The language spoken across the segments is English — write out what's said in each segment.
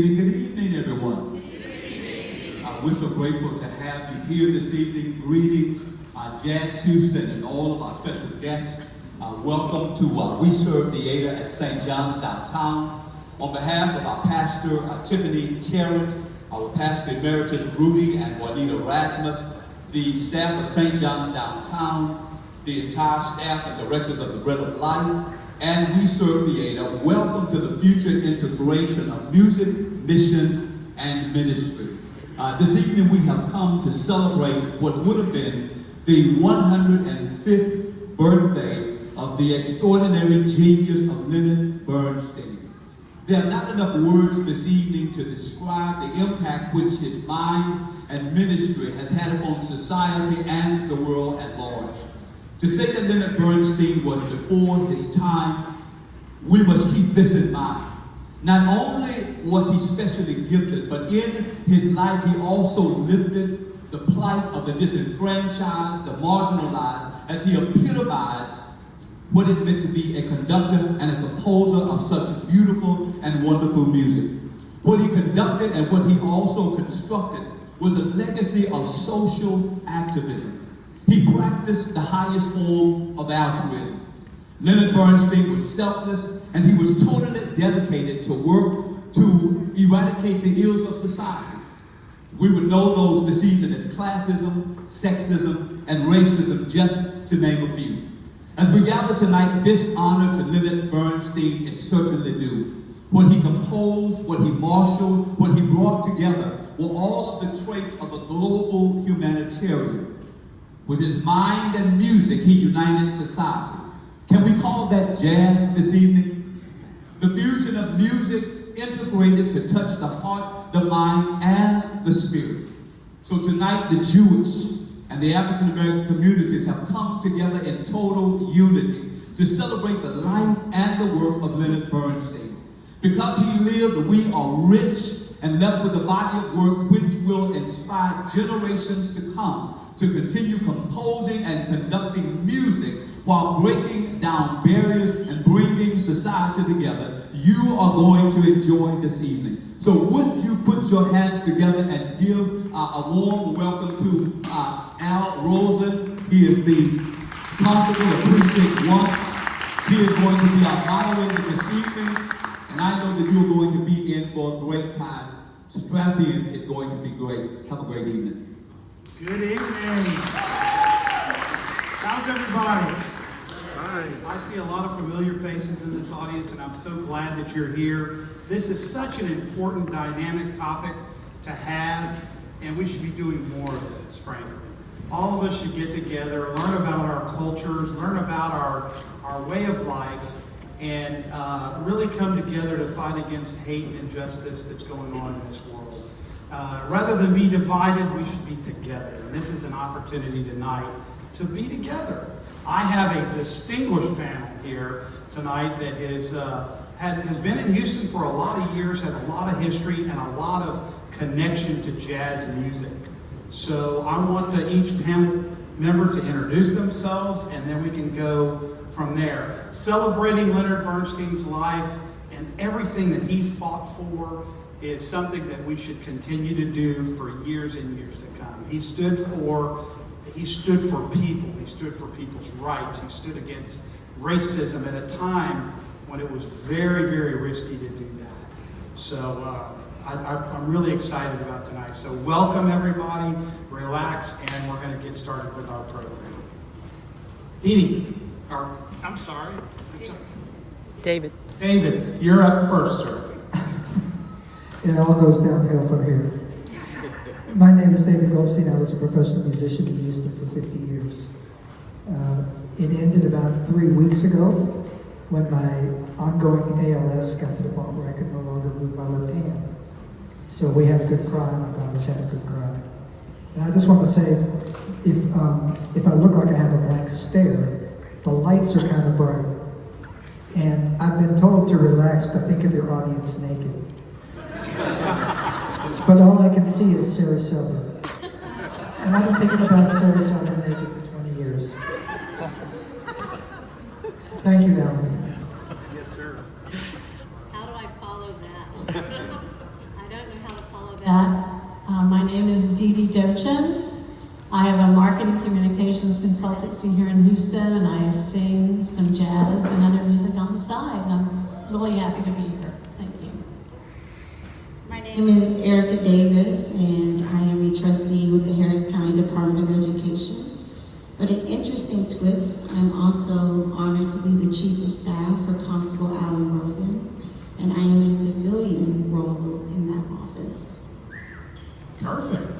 Good evening, everyone. We're so grateful to have you here this evening. Greetings, Jazz Houston and all of our special guests. Welcome to We Serve Theater at St. John's downtown. On behalf of our pastor, Tiffany Tarrant, our pastor emeritus, Rudy and Juanita Rasmus, the staff of St. John's downtown, the entire staff and directors of the Bread of Life, and We Serve Theater, welcome to the future integration of music, mission, and ministry. This evening we have come to celebrate what would have been the 105th birthday of the extraordinary genius of Leonard Bernstein. There are not enough words this evening to describe the impact which his mind and ministry has had upon society and the world at large. To say that Leonard Bernstein was before his time, we must keep this in mind. Not only was he specially gifted, but in his life he also lifted the plight of the disenfranchised, the marginalized, as he epitomized what it meant to be a conductor and a composer of such beautiful and wonderful music. What he conducted and what he also constructed was a legacy of social activism. He practiced the highest form of altruism. Leonard Bernstein was selfless, and he was totally dedicated to work to eradicate the ills of society. We would know those this evening as classism, sexism, and racism, just to name a few. As we gather tonight, this honor to Leonard Bernstein is certainly due. What he composed, what he marshaled, what he brought together were all of the traits of a global humanitarian. With his mind and music, he united society. Can we call that jazz this evening? The fusion of music integrated to touch the heart, the mind, and the spirit. So tonight, the Jewish and the African American communities have come together in total unity to celebrate the life and the work of Leonard Bernstein. Because he lived, we are rich and left with a body of work which will inspire generations to come to continue composing and conducting music while breaking down barriers and bringing society together. You are going to enjoy this evening. So would you put your hands together and give a warm welcome to Al Rosen. He is the Constable of Precinct 1. He is going to be our moderator this evening, and I know that you're going to be in for a great time. Strap in, it's going to be great. Have a great evening. Good evening. How's everybody? Hi. I see a lot of familiar faces in this audience, and I'm so glad that you're here. This is such an important, dynamic topic to have, and we should be doing more of this, frankly. All of us should get together, learn about our cultures, learn about our way of life, and really come together to fight against hate and injustice that's going on in this world. Rather than be divided, we should be together. And this is an opportunity tonight to be together. I have a distinguished panel here tonight that has been in Houston for a lot of years, has a lot of history and a lot of connection to jazz music. So I want each panel member to introduce themselves, and then we can go from there. Celebrating Leonard Bernstein's life and everything that he fought for is something that we should continue to do for years and years to come. He stood for people. He stood for people's rights. He stood against racism at a time when it was very, very risky to do that. So I'm really excited about tonight. So welcome everybody, relax, and we're going to get started with our program. Dee, I'm sorry. David, you're up first, sir. It all goes downhill from here. My name is David Goldstein. I was a professional musician in Houston for 50 years. It ended about 3 weeks ago when my ongoing ALS got to the point where I could no longer move my left hand. So we had a good cry. My daughters had a good cry. And I just want to say, if I look like I have a blank stare, the lights are kind of bright. And I've been told to relax, to think of your audience naked. But all I can see is Sarasota. And I've been thinking about Sarasota naked for 20 years. Thank you, Valerie. Yes, sir. How do I follow that? that. My name is Dochen. I have a marketing communications consultancy here in Houston, and I sing some jazz and other music on the side. And I'm really happy to be here. Thank you. My name is Erica Davis, and I am a trustee with the Harris County Department of Education. But an interesting twist, I'm also honored to be the Chief of Staff for Constable Rosen, and I am a civilian role in that office. Perfect.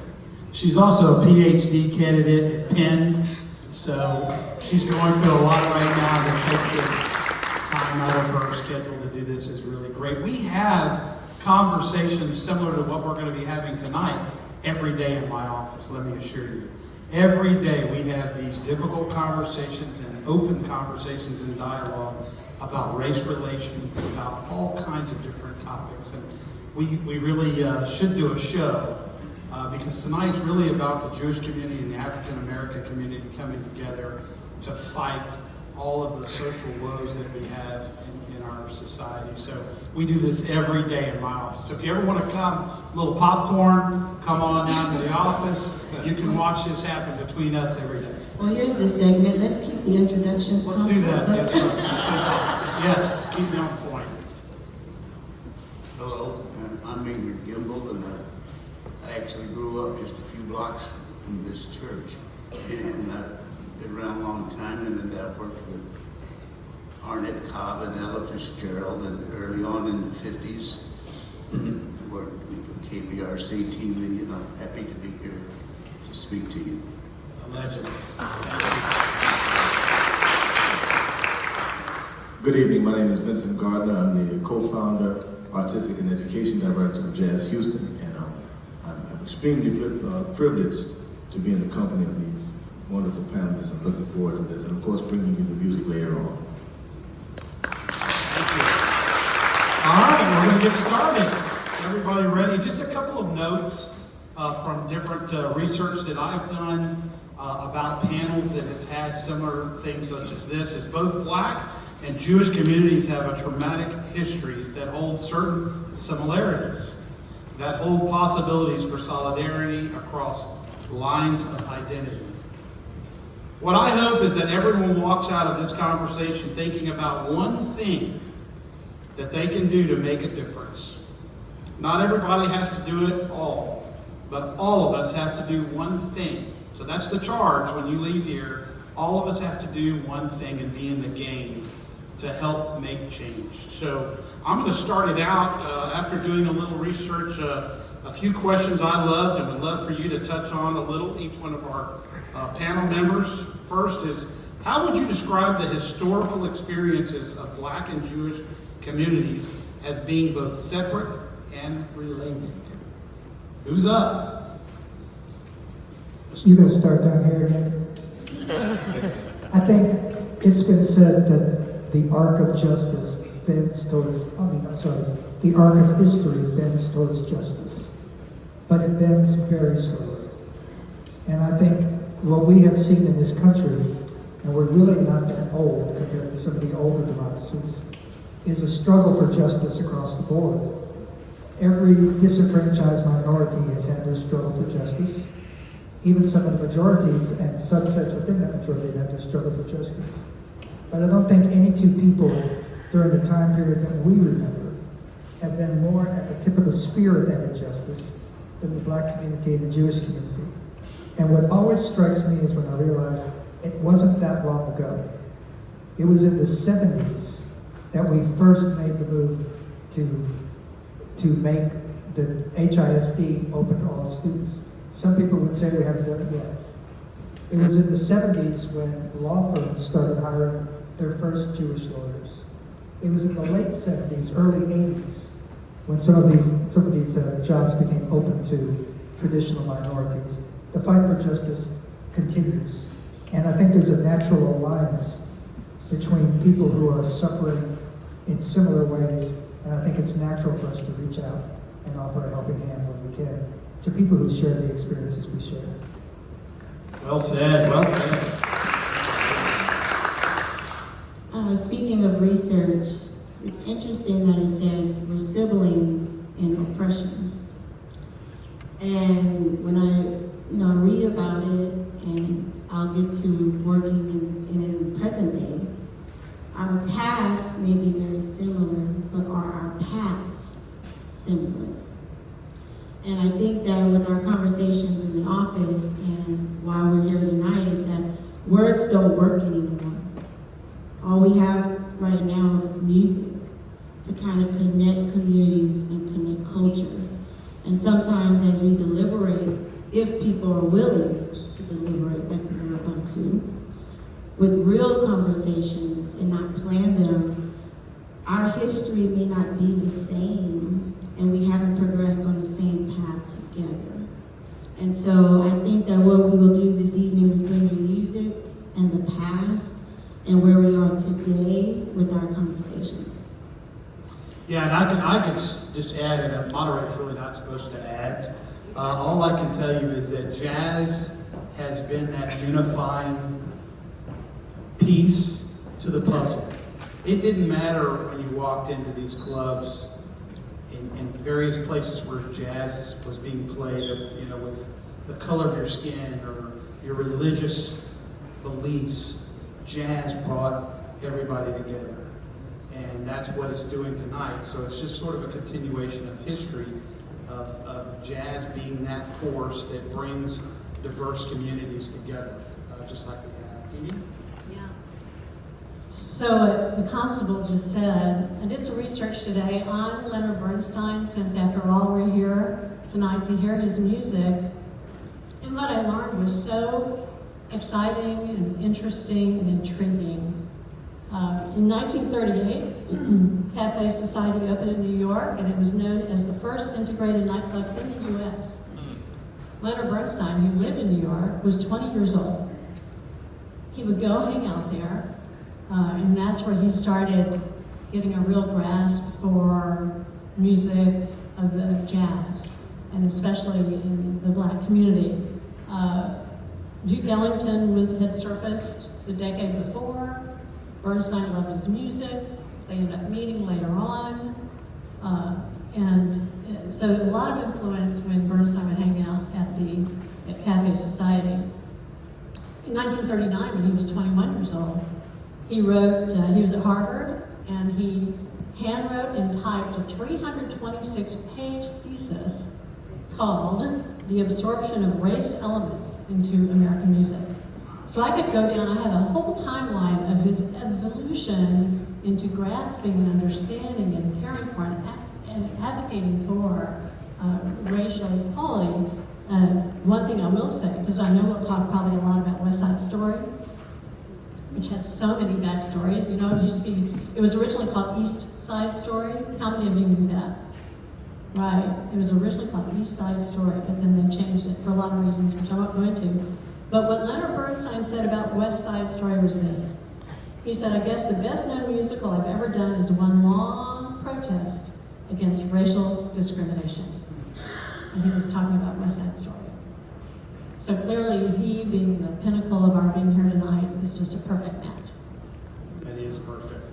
She's also a PhD candidate at Penn, so she's going through a lot right now. To take this time out of her schedule to do this is really great. We have conversations similar to what we're going to be having tonight every day in my office, let me assure you. Every day we have these difficult conversations and open conversations and dialogue about race relations, about all kinds of different topics. And we really should do a show because tonight's really about the Jewish community and the African American community coming together to fight all of the social woes that we have in our society. So we do this every day in my office. So if you ever want to come, a little popcorn, come on down to the office. You can watch this happen between us every day. Well, here's the segment. Let's keep the introductions. Let's do that. Yes, sir. Yes, keep me on point. Hello, I'm Maynard Gimble, and I actually grew up just a few blocks from this church. And I've been around a long time, and I've worked with Arnett Cobb and Ella Fitzgerald, and early on in the 50s, worked with KPRC team, and I'm happy to be here to speak to you. A legend. Good evening, my name is Vincent Gardner. I'm the co-founder, artistic and education director of Jazz Houston, and I'm extremely privileged to be in the company of these wonderful panelists. I'm looking forward to this, and of course bringing you the music later on. Thank you. All right, we're going to get started. Everybody ready? Just a couple of notes from different research that I've done about panels that have had similar things such as this. Is both Black and Jewish communities have a traumatic histories that hold certain similarities, that hold possibilities for solidarity across lines of identity. What I hope is that everyone walks out of this conversation thinking about one thing that they can do to make a difference. Not everybody has to do it all, but all of us have to do one thing. So that's the charge when you leave here. All of us have to do one thing and be in the game to help make change. So I'm going to start it out after doing a little research, a few questions I loved and would love for you to touch on a little, each one of our panel members. First is, how would you describe the historical experiences of Black and Jewish communities as being both separate and related? Who's up? You gonna start down here again? I think it's been said that the arc of justice bends towards, the arc of history bends towards justice, but it bends very slowly. And I think what we have seen in this country, and we're really not that old compared to some of the older democracies, is a struggle for justice across the board. Every disenfranchised minority has had their struggle for justice. Even some of the majorities and subsets within that majority have had their struggle for justice. But I don't think any two people during the time period that we remember have been more at the tip of the spear of that injustice than the Black community and the Jewish community. And what always strikes me is when I realize it wasn't that long ago. It was in the 70s that we first made the move to make the HISD open to all students. Some people would say we haven't done it yet. It was in the 70s when law firms started hiring their first Jewish lawyers. It was in the late 70s, early 80s, when some of these jobs became open to traditional minorities. The fight for justice continues. And I think there's a natural alliance between people who are suffering in similar ways, and I think it's natural for us to reach out and offer a helping hand when we can to people who share the experiences we share. Well said, well said. Speaking of research, it's interesting that it says we're siblings in oppression. And when I read about it, and I'll get to working in the present day, our past may be very similar, but are our paths similar? And I think that with our conversations in the office and why we're here tonight is that words don't work anymore. All we have right now is music to kind of connect communities and connect culture. And sometimes as we deliberate, if people are willing to deliberate like we're about to, with real conversations and not plan them, our history may not be the same and we haven't progressed on the same path together. And so I think that what we will do this evening is bring you music and the past and where we are today with our conversations. Yeah, and I could just add, and a moderator's really not supposed to add. All I can tell you is that jazz has been that unifying piece to the puzzle. It didn't matter when you walked into these clubs in various places where jazz was being played, with the color of your skin or your religious beliefs. Jazz brought everybody together. And that's what it's doing tonight. So it's just sort of a continuation of history of jazz being that force that brings diverse communities together, just like we have. Dee Dee? Yeah. So the Constable just said, I did some research today on Leonard Bernstein, since after all we're here tonight to hear his music. And what I learned was so exciting and interesting and intriguing. In 1938, Cafe Society opened in New York, and it was known as the first integrated nightclub in the U.S. Leonard Bernstein, who lived in New York, was 20 years old. He would go hang out there, and that's where he started getting a real grasp for music of the jazz, and especially in the black community. Duke Ellington had surfaced the decade before. Bernstein loved his music. They ended up meeting later on. So a lot of influence when Bernstein would hang out at Cafe Society. In 1939, when he was 21 years old, he was at Harvard, and he handwrote and typed a 326-page thesis called The Absorption of Race Elements into American Music. So I could go down, I have a whole timeline of his evolution into grasping and understanding and caring for and advocating for racial equality. One thing I will say, because I know we'll talk probably a lot about West Side Story, which has so many backstories. It was originally called East Side Story. How many of you knew that? Right, it was originally called East Side Story, but then they changed it for a lot of reasons, which I won't go into. But what Leonard Bernstein said about West Side Story was this. He said, I guess the best known musical I've ever done is one long protest against racial discrimination. And he was talking about West Side Story. So clearly he, being the pinnacle of our being here tonight, is just a perfect match. That is perfect.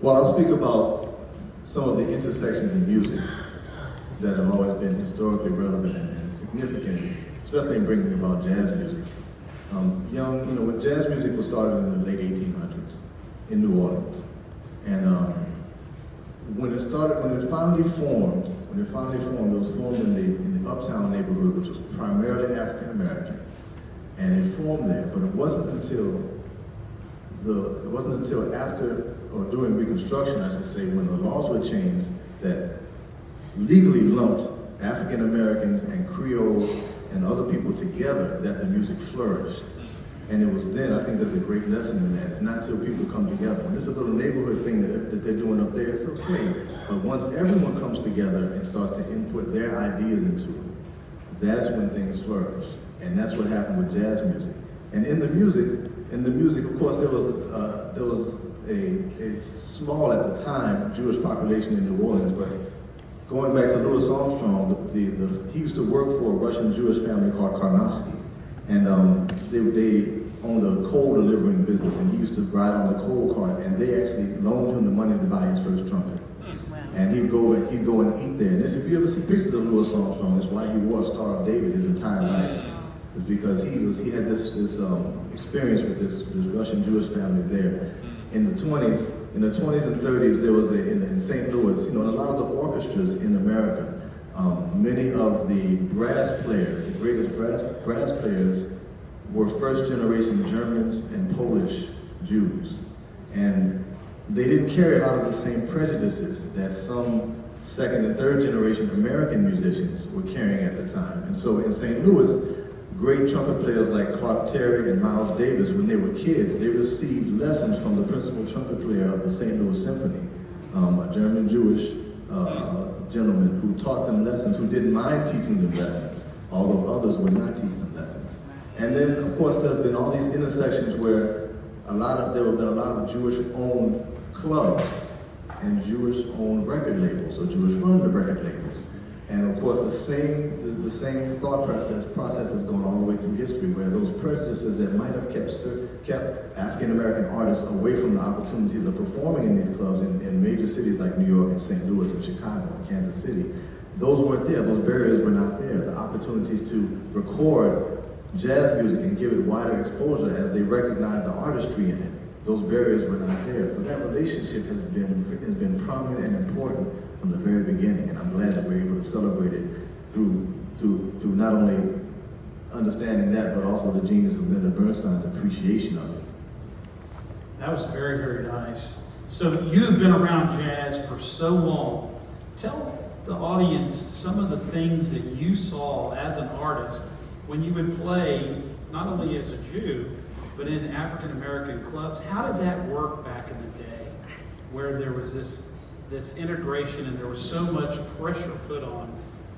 Well, I'll speak about some of the intersections in music that have always been historically relevant and significant, especially in bringing about jazz music. When jazz music was started in the late 1800s in New Orleans, and when it finally formed, it was formed in the Uptown neighborhood, which was primarily African American, and it formed there. But it wasn't until after or during Reconstruction, I should say, when the laws were changed that legally lumped African Americans and Creoles and other people together that the music flourished. And it was then, I think there's a great lesson in that. It's not till people come together. And this is a little neighborhood thing that they're doing up there. It's okay. But once everyone comes together and starts to input their ideas into it, that's when things flourish. And that's what happened with jazz music. And in the music, of course, there was a small, at the time, Jewish population in New Orleans, but going back to Louis Armstrong, he used to work for a Russian Jewish family called Karnofsky, and they owned a coal delivering business, and he used to ride on the coal cart, and they actually loaned him the money to buy his first trumpet. And he'd go and eat there. And this, if you ever see pictures of Louis Armstrong, that's why he wore a Star of David his entire life. It's because he had this experience with this Russian Jewish family there. In the 20s and 30s, there was in St. Louis, in a lot of the orchestras in America, many of the brass players, the greatest brass players, were first generation Germans and Polish Jews. And they didn't carry a lot of the same prejudices that some second and third generation American musicians were carrying at the time. And so in St. Louis, great trumpet players like Clark Terry and Miles Davis, when they were kids, they received lessons from the principal trumpet player of the St. Louis Symphony, a German Jewish gentleman who taught them lessons, who didn't mind teaching them lessons, although others would not teach them lessons. And then, of course, there have been all these intersections where there have been a lot of Jewish-owned clubs and Jewish-owned record labels, or Jewish-run record labels. And of course, the same thought process has gone all the way through history, where those prejudices that might have kept African-American artists away from the opportunities of performing in these clubs in major cities like New York and St. Louis and Chicago and Kansas City, those weren't there. Those barriers were not there. The opportunities to record jazz music and give it wider exposure as they recognize the artistry in it, those barriers were not there. So that relationship has been prominent and important from the very beginning, and I'm glad that we're able to celebrate it through not only understanding that, but also the genius of Leonard Bernstein's appreciation of it. That was very, very nice. So you've been around jazz for so long. Tell the audience some of the things that you saw as an artist when you would play, not only as a Jew, but in African American clubs. How did that work back in the day, where there was this integration and there was so much pressure put on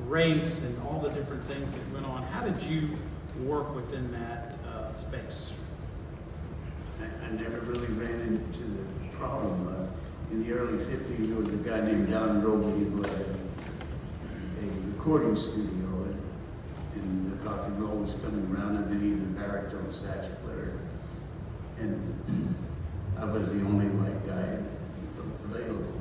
race and all the different things that went on? How did you work within that space? I never really ran into the problem. In the early 50s, there was a guy named Don Rosen who had a recording studio, and the rock and roll was coming around, and then he was a baritone sax player. And I was the only white guy available.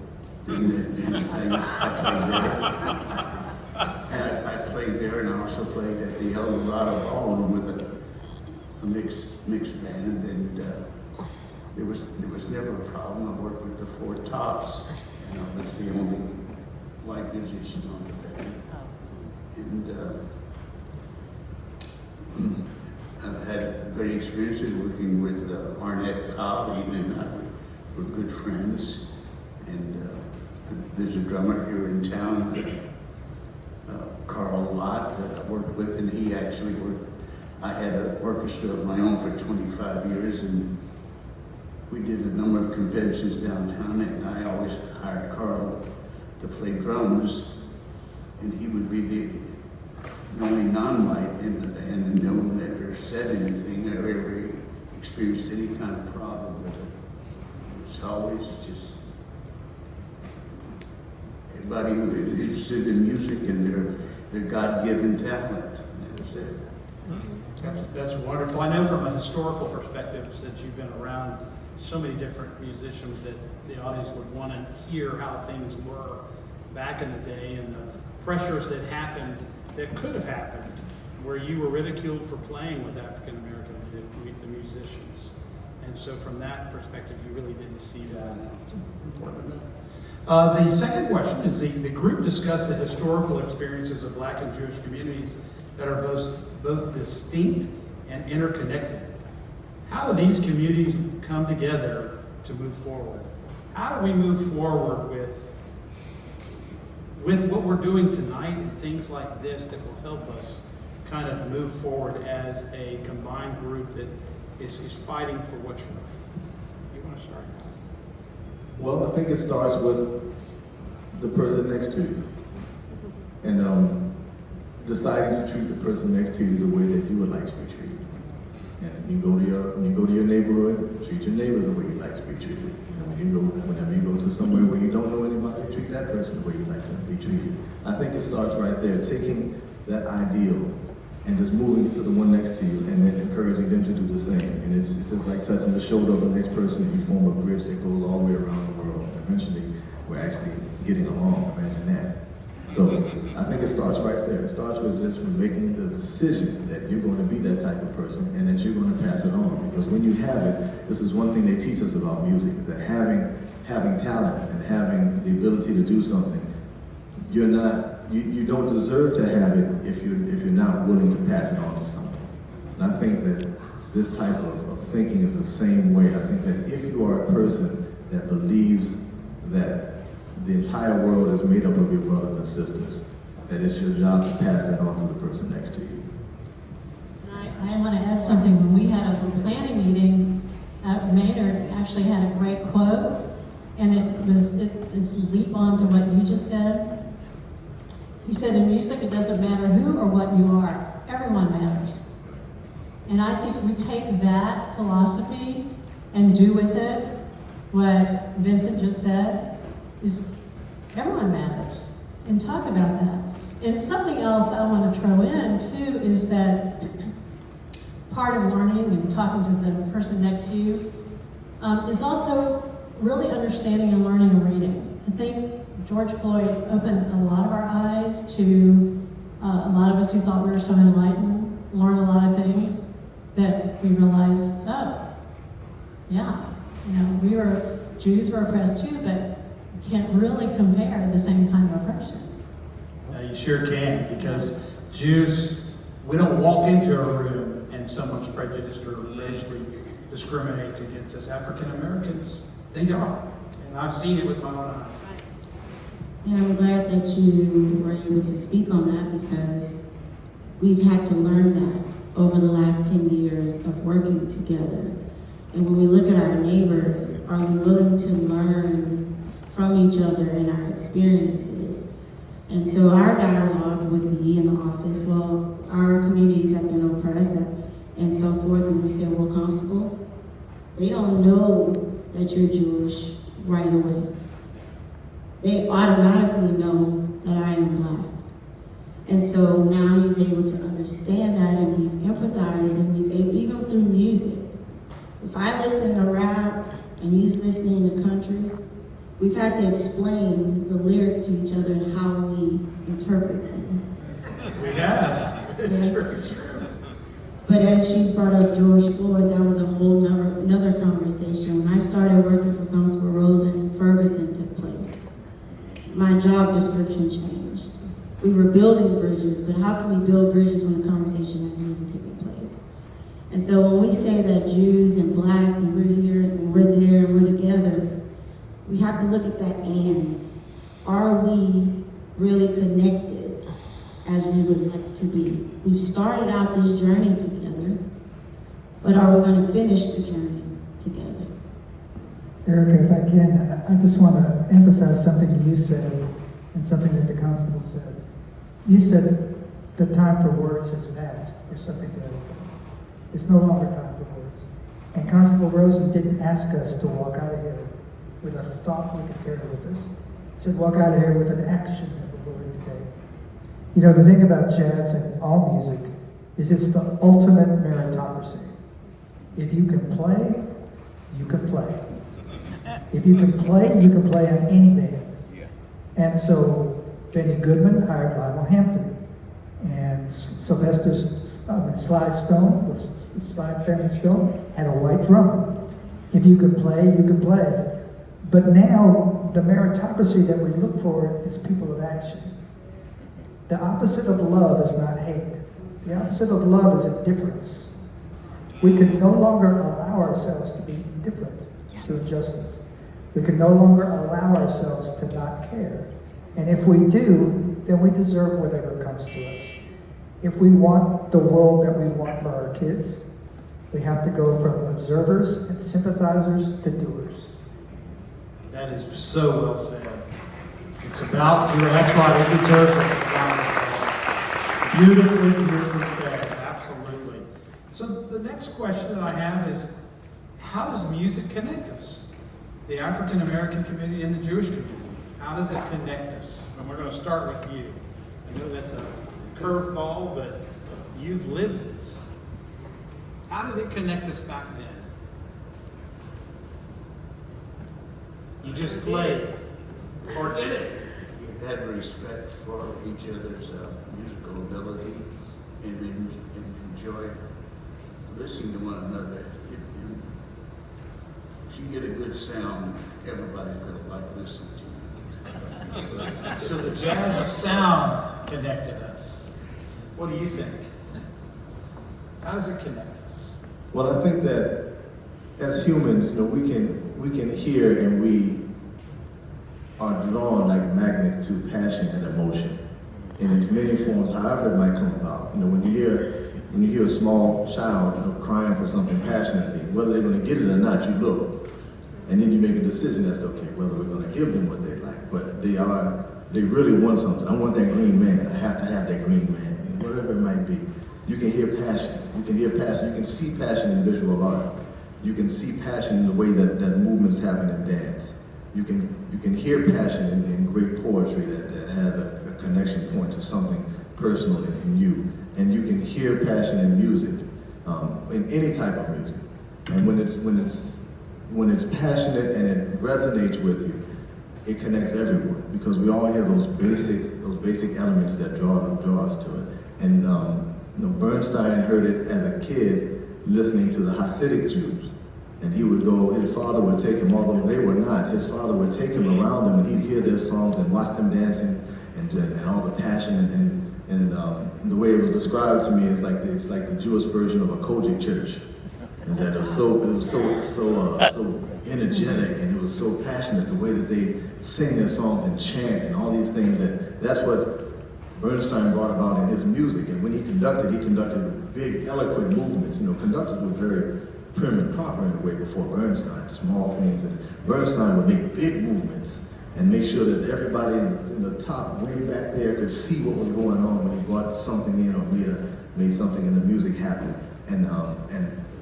I played there, and I also played at the El Dorado Ballroom with a mixed band, and there was never a problem. I worked with the Four Tops, and I was the only white musician on the band. And I've had great experiences working with Arnett Cobb. He and I were good friends. And there's a drummer here in town, Carl Lott, that I worked with, and he actually worked. I had an orchestra of my own for 25 years, and we did a number of conventions downtown, and I always hired Carl to play drums, and he would be the only non-white in the band, and no one ever said anything or ever experienced any kind of problem with it. It's always just everybody who is interested in music and their God-given talent. That's it. That's wonderful. I know from a historical perspective, since you've been around so many different musicians, that the audience would want to hear how things were back in the day and the pressures that happened, that could have happened, where you were ridiculed for playing with African American the musicians. And so from that perspective, you really didn't see that. It's important to know. The second question is the group discussed the historical experiences of Black and Jewish communities that are both distinct and interconnected. How do these communities come together to move forward? How do we move forward with what we're doing tonight and things like this that will help us kind of move forward as a combined group that is fighting for what's right? You want to start? Well, I think it starts with the person next to you, and deciding to treat the person next to you the way that you would like to be treated. And when you go to your neighborhood, treat your neighbor the way you like to be treated. And whenever you go to somewhere where you don't know anybody, treat that person the way you like to be treated. I think it starts right there, taking that ideal and just moving it to the one next to you, and then encouraging them to do the same. And it's just like touching the shoulder of the next person, and you form a bridge that goes all the way around the world. And eventually, we're actually getting along. Imagine that. So I think it starts right there. It starts with just making the decision that you're going to be that type of person and that you're going to pass it on. Because when you have it, this is one thing they teach us about music, is that having talent and having the ability to do something, you don't deserve to have it if you're not willing to pass it on to someone. And I think that this type of thinking is the same way. I think that if you are a person that believes that the entire world is made up of your brothers and sisters, that it's your job to pass that on to the person next to you. And I want to add something. When we had a planning meeting, Maynard actually had a great quote, and it's leap on to what you just said. He said, in music, it doesn't matter who or what you are, everyone matters. And I think we take that philosophy and do with it what Vincent just said, is everyone matters, and talk about that. And something else I want to throw in too is that part of learning and talking to the person next to you is also really understanding and learning and reading. I think George Floyd opened a lot of our eyes to a lot of us who thought we were so enlightened, learn a lot of things that we realized, oh, yeah, Jews were oppressed too, but you can't really compare the same kind of oppression. You sure can, because Jews, we don't walk into a room and someone's prejudiced or racially discriminates against us. African Americans, they are. And I've seen it with my own eyes. And I'm glad that you were able to speak on that, because we've had to learn that over the last 10 years of working together. And when we look at our neighbors, are we willing to learn from each other and our experiences? And so our dialogue would be in the office, well, our communities have been oppressed and so forth, and we say, well, Constable, they don't know that you're Jewish right away. They automatically know that I am Black. And so now he's able to understand that, and we've empathized, and we've, even through music. If I listen to rap and he's listening to country, we've had to explain the lyrics to each other and how we interpret them. We have. It's very true. But as she's brought up George Floyd, that was a whole another conversation. When I started working for Constable Rosen, Ferguson took place. My job description changed. We were building bridges, but how can we build bridges when the conversation hasn't even taken place? And so when we say that Jews and Blacks and we're here and we're there and we're together, we have to look at that and. Are we really connected as we would like to be? We've started out this journey together, but are we going to finish the journey together? Erica, if I can, I just want to emphasize something you said and something that the constable said. You said the time for words has passed, or something to that effect. It's no longer time for words. And Constable Rosen didn't ask us to walk out of here with a thought we could carry with us. He said walk out of here with an action that we're willing to take. You know, the thing about jazz and all music is it's the ultimate meritocracy. If you can play, you can play. If you can play in any band. And so Benny Goodman hired Lionel Hampton. And Sylvester Sly Stone, with Sly Family Stone, had a white drummer. If you can play, you can play. But now, the meritocracy that we look for is people of action. The opposite of love is not hate. The opposite of love is indifference. We can no longer allow ourselves to be indifferent to injustice. We can no longer allow ourselves to not care. And if we do, then we deserve whatever comes to us. If we want the world that we want for our kids, we have to go from observers and sympathizers to doers. That is so well said. It's about, that's right, it deserves it. Beautifully, beautifully said, absolutely. So the next question that I have is, how does music connect us? The African American community and the Jewish community. How does it connect us? And we're going to start with you. I know that's a curveball, but you've lived this. How did it connect us back then? You just played. Or did it? You had respect for each other's musical ability and enjoyed listening to one another. If you get a good sound, everybody's going to like listening to you. So the jazz of sound connected us. What do you think? How does it connect us? Well, I think that as humans, we can hear, and we are drawn like magnets to passion and emotion in its many forms, however it might come about. When you hear a small child crying for something passionately, whether they're going to get it or not, you look, and then you make a decision as to whether we're going to give them what they like. But they really want something. I want that green man. I have to have that green man, whatever it might be. You can hear passion. You can hear passion. You can see passion in visual art. You can see passion in the way that movements happen in dance. You can hear passion in great poetry that has a connection point to something personal in you. And you can hear passion in music, in any type of music. And when it's passionate and it resonates with you, it connects everyone, because we all have those basic elements that draw us to it. And Bernstein heard it as a kid listening to the Hasidic Jews. And he would go, his father would take him, although they were not, his father would take him around them and he'd hear their songs and watch them dancing and all the passion and the way it was described to me is it's like the Jewish version of a Kojic church. And that it was so energetic, and it was so passionate, the way that they sing their songs and chant and all these things. That's what Bernstein brought about in his music. And when he conducted with big, eloquent movements. Conductors were very prim and proper in a way before Bernstein, small things. And Bernstein would make big movements and make sure that everybody in the top, way back there, could see what was going on when he brought something in or made something in the music happen. And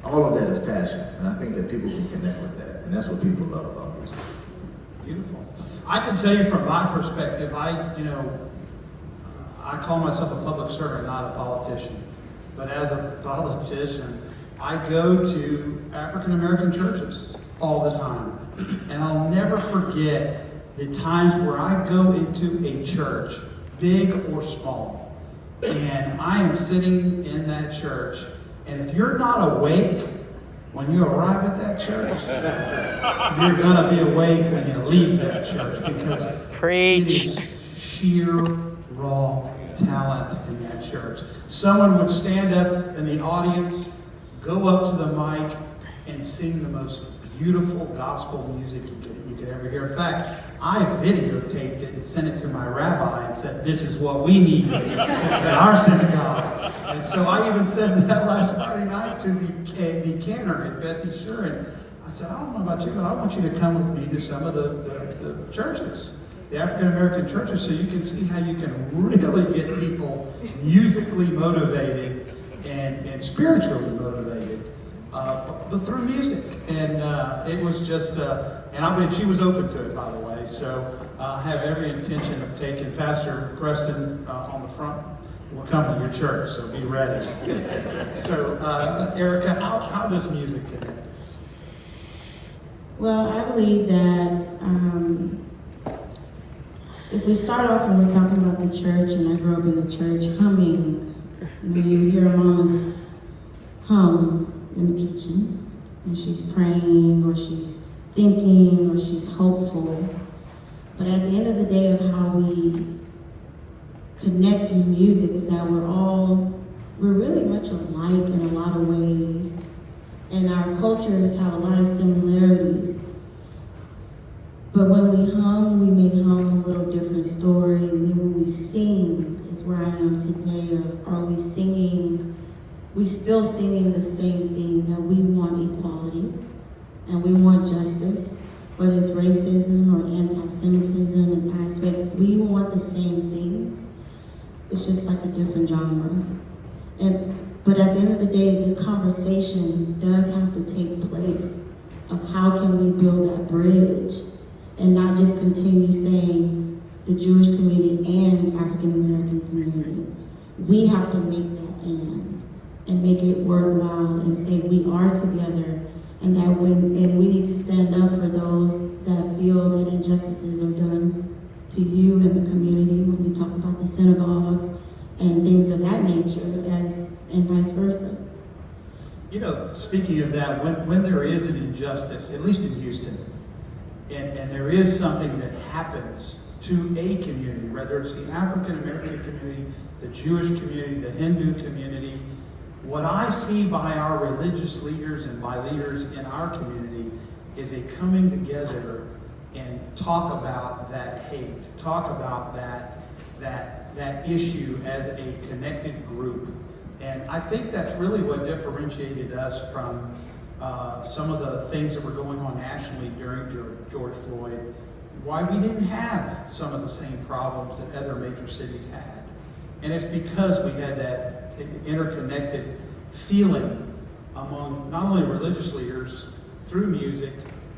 all of that is passion. And I think that people can connect with that. And that's what people love about music. Beautiful. I can tell you from my perspective, I call myself a public servant, not a politician. But as a politician, I go to African American churches all the time. And I'll never forget the times where I go into a church, big or small, and I am sitting in that church, and if you're not awake when you arrive at that church, you're gonna be awake when you leave that church, because it is sheer raw talent in that church. Someone would stand up in the audience, go up to the mic, and sing the most beautiful gospel music you could ever hear. In fact, I videotaped it and sent it to my rabbi and said, "This is what we need at our synagogue." And so I even said that last Friday night to the cantor at Beth Esher, and I said, "I don't know about you, but I want you to come with me to some of the churches, the African American churches, so you can see how you can really get people musically motivated and spiritually motivated, but through music." And it was just, she was open to it, by the way. So I have every intention of taking Pastor Preston on the front. We'll come to your church, so be ready. So, Erica, how does music connect us? Well, I believe that if we start off and we're talking about the church, and I grew up in the church, humming, you hear mama's hum in the kitchen, and she's praying, or she's thinking, or she's hopeful. But at the end of the day, of how we connect through music is that we're really much alike in a lot of ways. And our cultures have a lot of similarities. But when we hum, we may hum a little different story. And then when we sing is where I am today of, are we still singing the same thing, that we want equality and we want justice, whether it's racism or anti-Semitism and aspects, we want the same things. It's just like a different genre. But at the end of the day, the conversation does have to take place of how can we build that bridge and not just continue saying the Jewish community and African American community. We have to make that and make it worthwhile and say we are together, and we need to stand up for those that feel that injustices are done to you and the community when you talk about the synagogues and things of that nature, and vice versa. You know, speaking of that, when there is an injustice, at least in Houston, and there is something that happens to a community, whether it's the African American community, the Jewish community, the Hindu community, what I see by our religious leaders and by leaders in our community is a coming together and talk about that hate, talk about that issue as a connected group. And I think that's really what differentiated us from some of the things that were going on nationally during George Floyd, why we didn't have some of the same problems that other major cities had. And it's because we had that interconnected feeling among not only religious leaders, through music,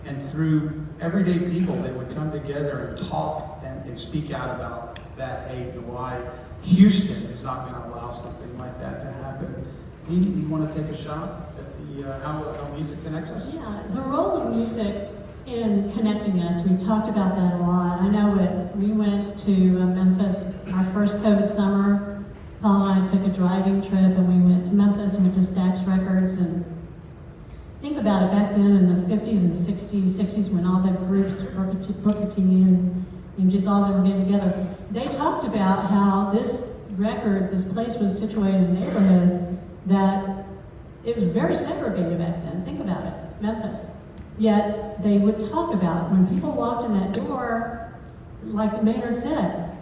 and through everyday people that would come together and talk and speak out about that hate and why Houston is not going to allow something like that to happen. You want to take a shot at the how music connects us? Yeah, the role of music in connecting us, we talked about that a lot. I know we went to Memphis our first COVID summer. Paul and I took a driving trip and we went to Memphis and went to Stax Records. And think about it, back then in the 50s and 60s when all the groups, Booker T and just all of them were getting together, they talked about how this place was situated in a neighborhood that it was very segregated back then. Think about it, Memphis. Yet they would talk about when people walked in that door, like Maynard said,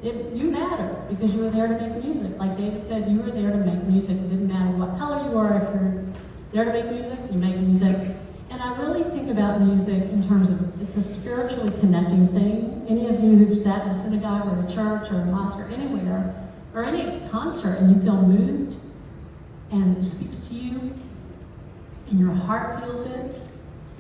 you matter because you were there to make music. Like David said, you were there to make music. It didn't matter what color you were. If you're there to make music, you make music. And I really think about music in terms of it's a spiritually connecting thing. Any of you who've sat in a synagogue or a church or a mosque or anywhere, or any concert, and you feel moved, and it speaks to you, and your heart feels it,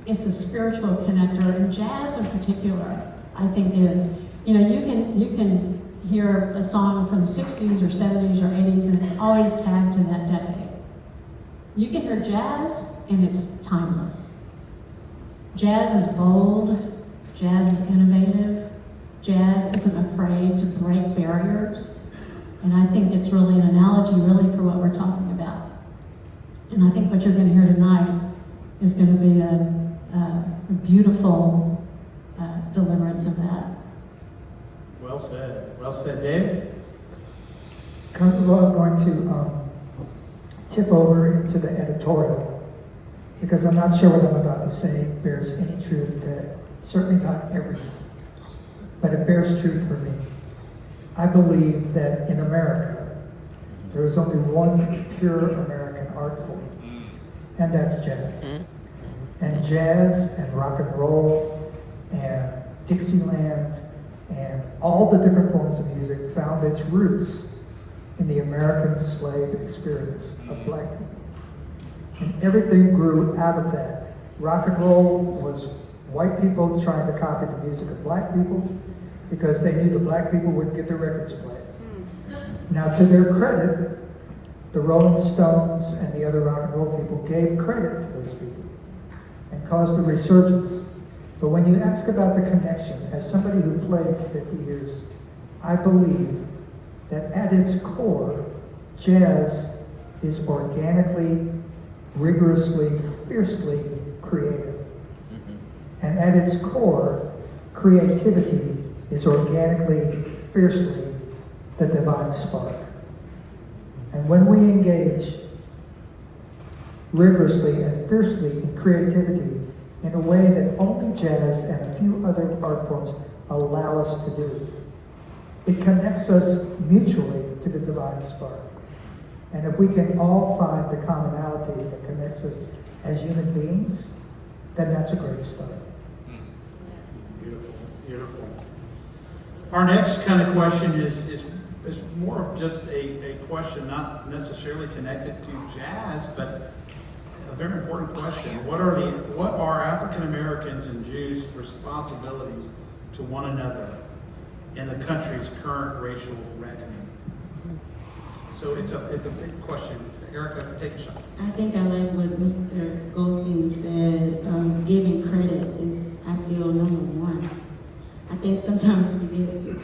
it's a spiritual connector. And jazz in particular, I think is. You know, you can hear a song from the 60s or 70s or 80s, and it's always tagged to that decade. You can hear jazz, and it's timeless. Jazz is bold, jazz is innovative, jazz isn't afraid to break barriers, and I think it's really an analogy really for what we're talking about. And I think what you're going to hear tonight is going to be a beautiful deliverance of that. Well said. Well said, Dave. Constable, I'm going to tip over into the editorial because I'm not sure what I'm about to say bears any truth to certainly not everyone, but it bears truth for me. I believe that in America, there is only one pure American art form, and that's jazz. And jazz and rock and roll and Dixieland and all the different forms of music found its roots in the American slave experience of black people. And everything grew out of that. Rock and roll was white people trying to copy the music of black people because they knew the black people wouldn't get their records played. Now, to their credit, the Rolling Stones and the other rock and roll people gave credit to those people and caused a resurgence. But when you ask about the connection, as somebody who played for 50 years, I believe that at its core, jazz is organically, rigorously, fiercely creative. And at its core, creativity is organically, fiercely the divine spark. And when we engage rigorously and fiercely in creativity in a way that only jazz and a few other art forms allow us to do, it connects us mutually to the divine spark. And if we can all find the commonality that connects us as human beings, then that's a great start. Beautiful, beautiful. Our next kind of question is more of just a question not necessarily connected to jazz, but a very important question. What are African Americans and Jews' responsibilities to one another in the country's current racial reckoning? So it's a big question. Erica, take a shot. I think I like what Mr. Goldstein said. Giving credit is, I feel, number one. I think sometimes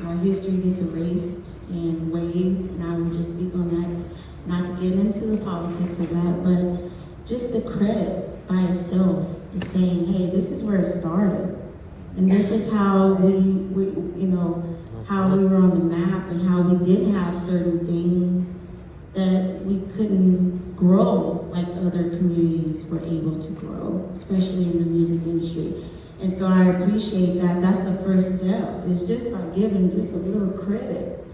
our history gets erased in ways, and I would just speak on that, not to get into the politics of that, but just the credit by itself is saying, hey, this is where it started. And this is how how we were on the map and how we did have certain things that we couldn't grow like other communities were able to grow, especially in the music industry. And so I appreciate that. That's the first step. It's just by giving just a little credit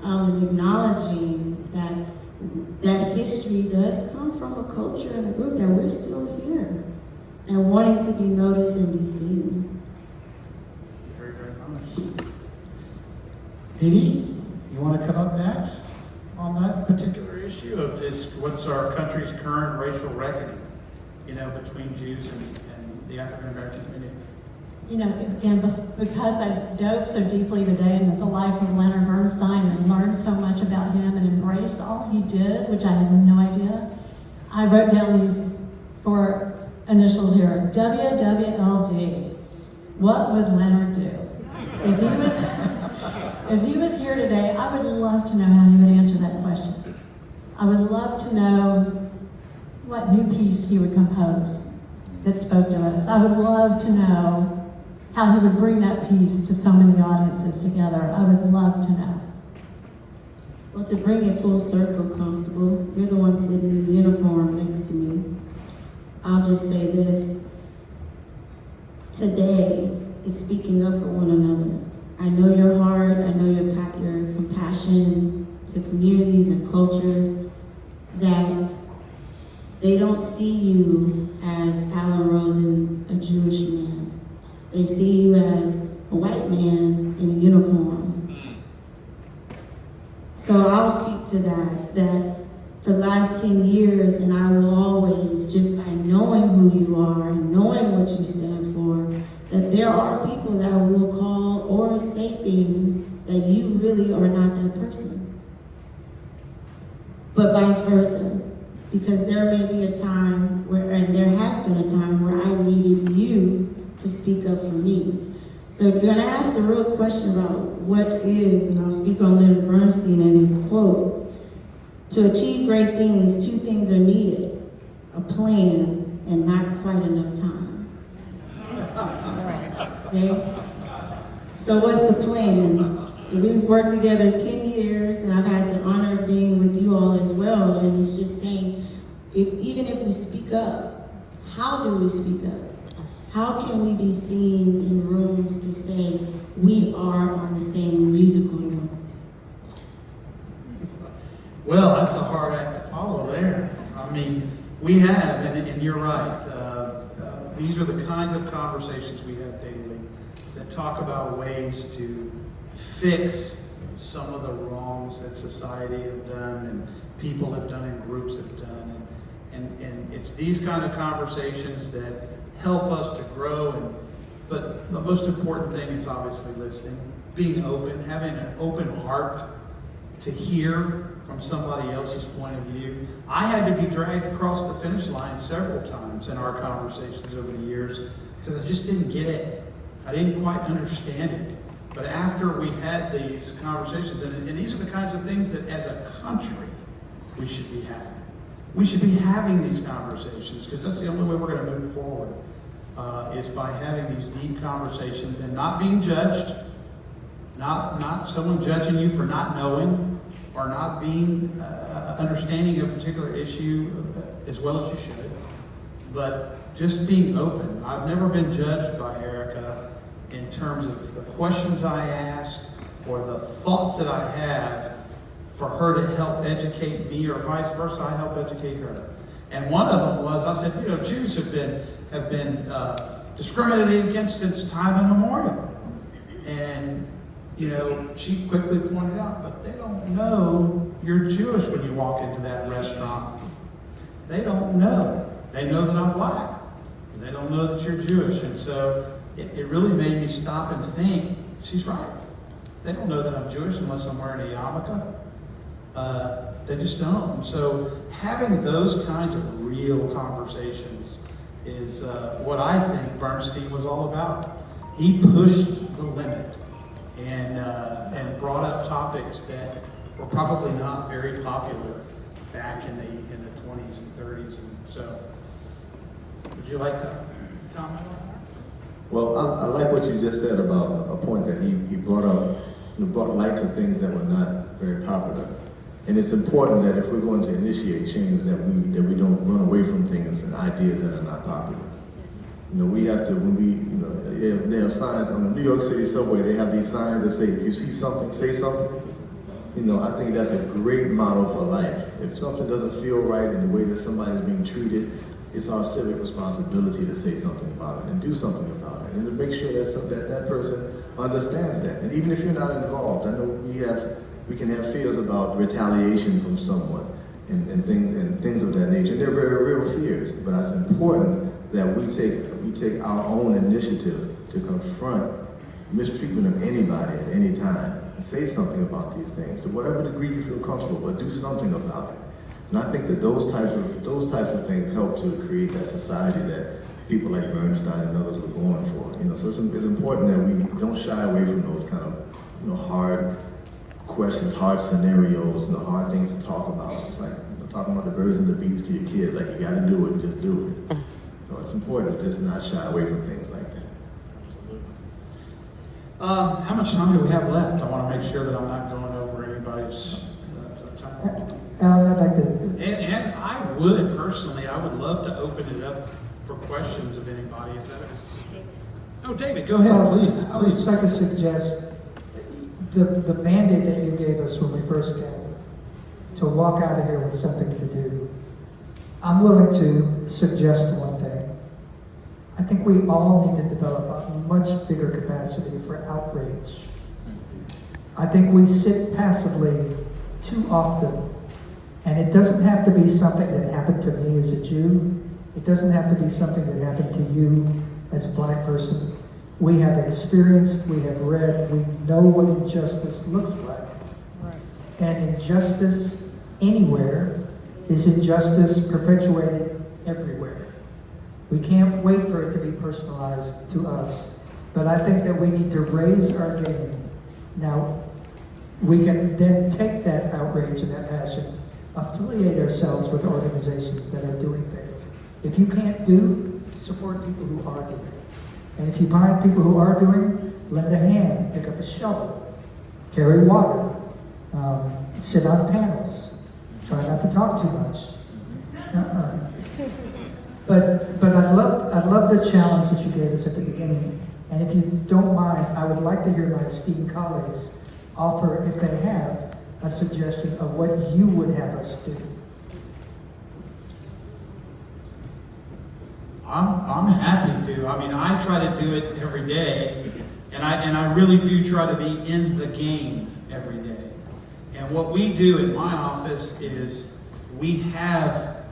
and acknowledging that history does come from a culture and a group that we're still here and wanting to be noticed and be seen. Very, very nice. Didi, you want to come up next on that particular issue of what's our country's current racial reckoning, between Jews and the African American community? Again, because I dove so deeply today into the life of Leonard Bernstein and learned so much about him and embraced all he did, which I had no idea, I wrote down these 4 initials here, WWLD. What would Leonard do? If he was here today, I would love to know how he would answer that question. I would love to know what new piece he would compose that spoke to us. I would love to know how he would bring that piece to so many audiences together. I would love to know. Well, to bring it full circle, Constable, you're the one sitting in the uniform next to me. I'll just say this. Today is speaking up for one another. I know your heart, I know your compassion to communities and cultures, that they don't see you as Alan Rosen, a Jewish man. They see you as a white man in a uniform. So I'll speak to that for the last 10 years, and I will always, just by knowing who you are and knowing what you stand for, that there are people that will call or say things that you really are not that person. But vice versa. Because there may be a time where, and there has been a time where I needed you to speak up for me. So if you're gonna ask the real question about what is, and I'll speak on Leonard Bernstein and his quote, to achieve great things, 2 things are needed: a plan and not quite enough time. Okay? So what's the plan? We've worked together 10 years, and I've had the honor of being with you all as well, and it's just saying, even if we speak up, how do we speak up? How can we be seen in rooms to say we are on the same musical note? Well, that's a hard act to follow there. I mean, we have, and you're right, these are the kind of conversations we have daily that talk about ways to fix some of the wrongs that society have done and people have done and groups have done. And it's these kind of conversations that help us to grow. But the most important thing is obviously listening, being open, having an open heart to hear from somebody else's point of view. I had to be dragged across the finish line several times in our conversations over the years because I just didn't get it. I didn't quite understand it. But after we had these conversations, and these are the kinds of things that as a country we should be having. We should be having these conversations because that's the only way we're going to move forward, is by having these deep conversations and not being judged, not someone judging you for not knowing or not being understanding a particular issue as well as you should, but just being open. I've never been judged by Erica in terms of the questions I ask or the thoughts that I have for her to help educate me, or vice versa, I help educate her. And one of them was, I said, Jews have been discriminated against since time immemorial. And she quickly pointed out, but they don't know you're Jewish when you walk into that restaurant. They don't know. They know that I'm black. They don't know that you're Jewish. And so it really made me stop and think, she's right. They don't know that I'm Jewish unless I'm wearing a yarmulke. They just don't. And so having those kinds of real conversations is what I think Bernstein was all about. He pushed the limit. and brought up topics that were probably not very popular back in the 20s and 30s. And so, would you like to comment on that? Well, I like what you just said about a point that he brought up, brought light to things that were not very popular. And it's important that if we're going to initiate change, that we don't run away from things and ideas that are not popular. We have to, when we, they have signs on the New York City subway, they have these signs that say, if you see something, say something. I think that's a great model for life. If something doesn't feel right in the way that somebody's being treated, it's our civic responsibility to say something about it and do something about it, and to make sure that person understands that. And even if you're not involved, I know we can have fears about retaliation from someone and things of that nature. And they're very real fears, but it's important that we take our own initiative to confront mistreatment of anybody at any time and say something about these things to whatever degree you feel comfortable, but do something about it. And I think that those types of things help to create that society that people like Bernstein and others were going for. So it's important that we don't shy away from those kind of hard questions, hard scenarios, hard things to talk about. It's just like talking about the birds and the bees to your kids. Like, you got to do it, just do it. So it's important to just not shy away from things like that. How much time do we have left? I want to make sure that I'm not going over anybody's time. I'd like to. And I would personally, I would love to open it up for questions of anybody. Is that it? Oh, David, go ahead, please. I would just like to suggest the mandate that you gave us when we first came to walk out of here with something to do. I'm willing to suggest one thing. I think we all need to develop a much bigger capacity for outrage. I think we sit passively too often, and it doesn't have to be something that happened to me as a Jew. It doesn't have to be something that happened to you as a black person. We have experienced, we have read, we know what injustice looks like. Right. And injustice anywhere is injustice perpetuated everywhere. We can't wait for it to be personalized to us, but I think that we need to raise our game. Now, we can then take that outrage and that passion, affiliate ourselves with organizations that are doing things. If you can't do, support people who are doing. And if you find people who are doing, lend a hand, pick up a shovel, carry water, sit on panels, try not to talk too much. But I love the challenge that you gave us at the beginning. And if you don't mind, I would like to hear my esteemed colleagues offer, if they have, a suggestion of what you would have us do. I'm happy to. I mean, I try to do it every day, and I really do try to be in the game every day. And what we do in my office is we have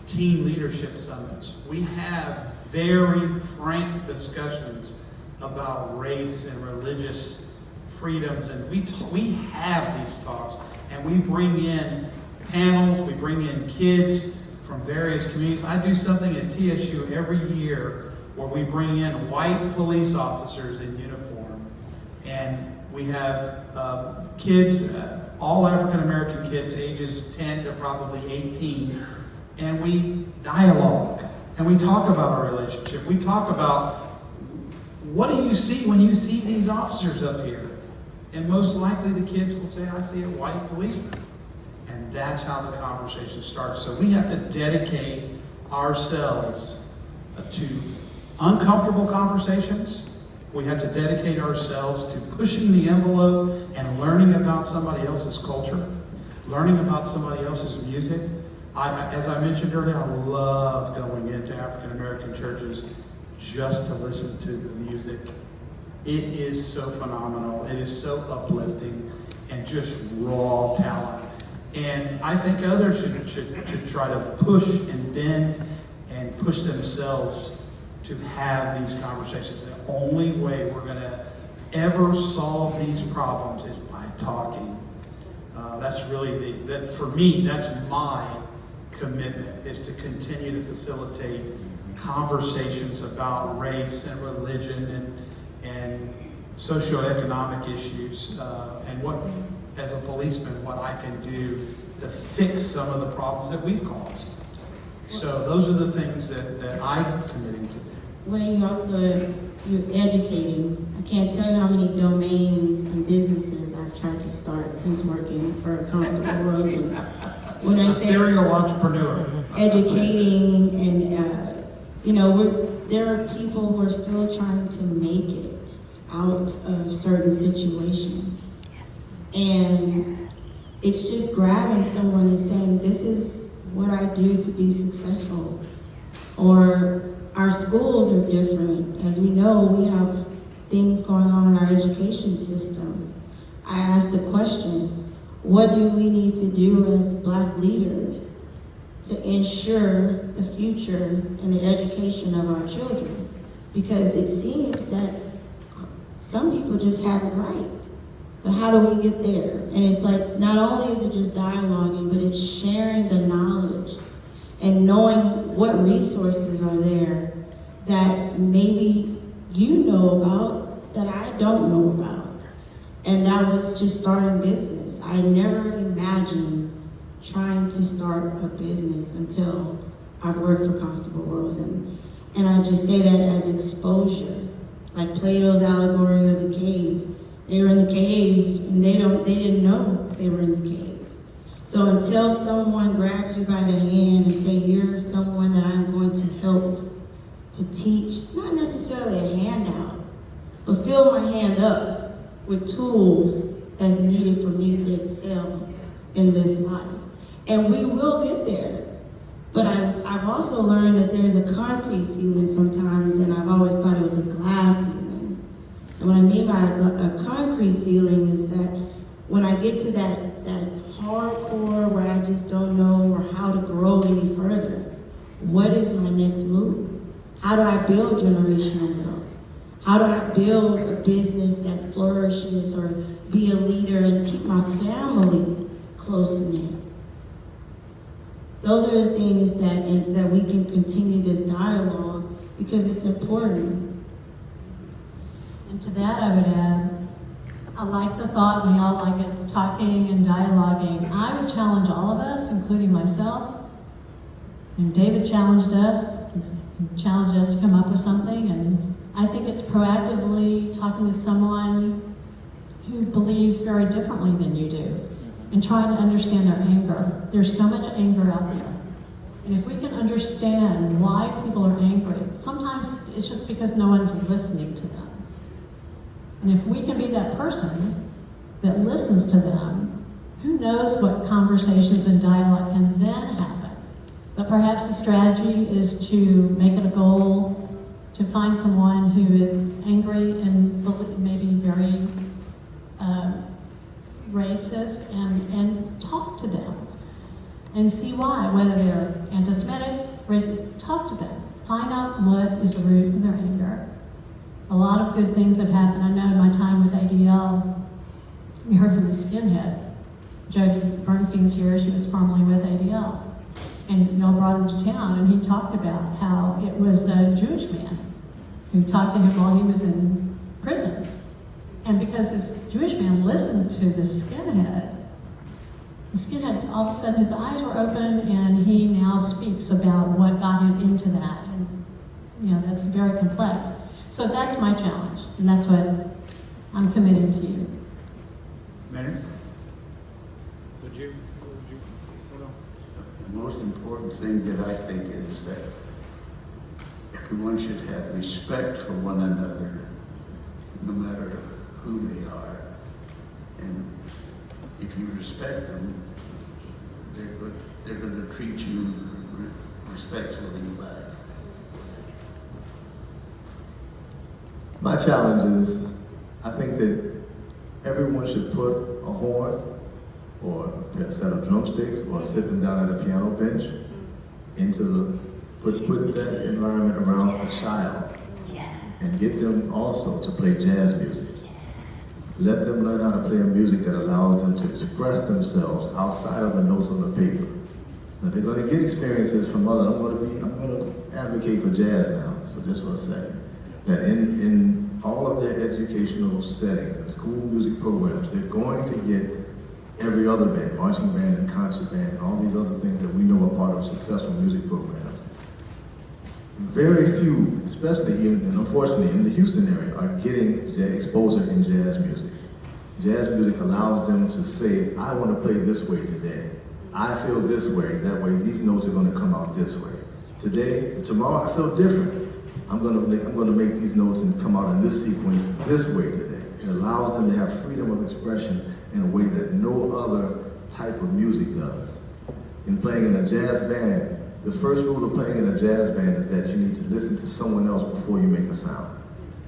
team leadership summits. We have very frank discussions about race and religious freedoms, and we have these talks, and we bring in panels, we bring in kids from various communities. I do something at TSU every year where we bring in white police officers in uniform, and we have kids, all African American kids, ages 10 to probably 18, and we dialogue, and we talk about our relationship. We talk about, what do you see when you see these officers up here? And most likely the kids will say, I see a white policeman. And that's how the conversation starts. So we have to dedicate ourselves to uncomfortable conversations. We have to dedicate ourselves to pushing the envelope and learning about somebody else's culture, learning about somebody else's music. As I mentioned earlier, I love going into African American churches just to listen to the music. It is so phenomenal. It is so uplifting and just raw talent. And I think others should try to push and bend and push themselves to have these conversations. The only way we're going to ever solve these problems is by talking. That's really for me, that's my commitment, is to continue to facilitate conversations about race and religion and socioeconomic issues, and what, as a policeman, what I can do to fix some of the problems that we've caused. So those are the things that I'm committing to do. Well, you're educating. I can't tell you how many domains and businesses I've tried to start since working for Constable Rosen. When I A say serial entrepreneur. educating and, there are people who are still trying to make it out of certain situations. And it's just grabbing someone and saying, this is what I do to be successful. Or our schools are different. As we know, we have things going on in our education system. I asked the question, what do we need to do as Black leaders to ensure the future and the education of our children? Because it seems that some people just have it right. But how do we get there? And it's like, not only is it just dialoguing, but it's sharing the knowledge and knowing what resources are there that maybe you know about that I don't know about. And that was just starting business. I never imagined trying to start a business until I worked for Constable Rosen. And I just say that as exposure. Like Plato's allegory of the cave. They were in the cave and they didn't know they were in the cave. So until someone grabs you by the hand and say, you're someone that I'm going to help to teach, not necessarily a handout, but fill my hand up with tools that's needed for me to excel in this life. And we will get there. But I've also learned that there's a concrete ceiling sometimes, and I've always thought it was a glass ceiling. And what I mean by a concrete ceiling is that when I get to that hardcore where I just don't know or how to grow any further, what is my next move? How do I build generational wealth? How do I build a business that flourishes or be a leader and keep my family close knit? Those are the things that we can continue this dialogue because it's important. And to that I would add, I like the thought, we all like it, talking and dialoguing. I would challenge all of us, including myself. And David challenged us, he challenged us to come up with something, and I think it's proactively talking to someone who believes very differently than you do and trying to understand their anger. There's so much anger out there. And if we can understand why people are angry, sometimes it's just because no one's listening to them. And if we can be that person that listens to them, who knows what conversations and dialogue can then happen. But perhaps the strategy is to make it a goal to find someone who is angry and maybe very racist and talk to them and see why, whether they're anti-Semitic, racist, talk to them. Find out what is the root of their anger. A lot of good things have happened. I know in my time with ADL, we heard from the skinhead. Jody Bernstein's here, she was formerly with ADL. And y'all brought him to town and he talked about how it was a Jewish man who talked to him while he was in prison. And because this Jewish man listened to the skinhead all of a sudden his eyes were open and he now speaks about what got him into that. And that's very complex. So that's my challenge, and that's what I'm committing to you. Maynard? Would you hold on? The most important thing that I think is that everyone should have respect for one another, no matter who they are. And if you respect them, they're going to treat you respectfully back. My challenge is, I think that everyone should put a horn or a set of drumsticks or sit them down at a piano bench into put that environment around a child and get them also to play jazz music. Let them learn how to play a music that allows them to express themselves outside of the notes on the paper. Now they're going to get experiences from others. I'm going to advocate for jazz now, for just for a second. That in in all of their educational settings and school music programs, they're going to get every other band, marching band and concert band, and all these other things that we know are part of successful music programs. Very few, especially even, and unfortunately in the Houston area, are getting exposure in jazz music. Jazz music allows them to say, I want to play this way today. I feel this way, that way these notes are going to come out this way. Today, tomorrow I feel different. I'm going to make these notes and come out in this sequence this way today. It allows them to have freedom of expression in a way that no other type of music does. In playing in a jazz band, the first rule of playing in a jazz band is that you need to listen to someone else before you make a sound.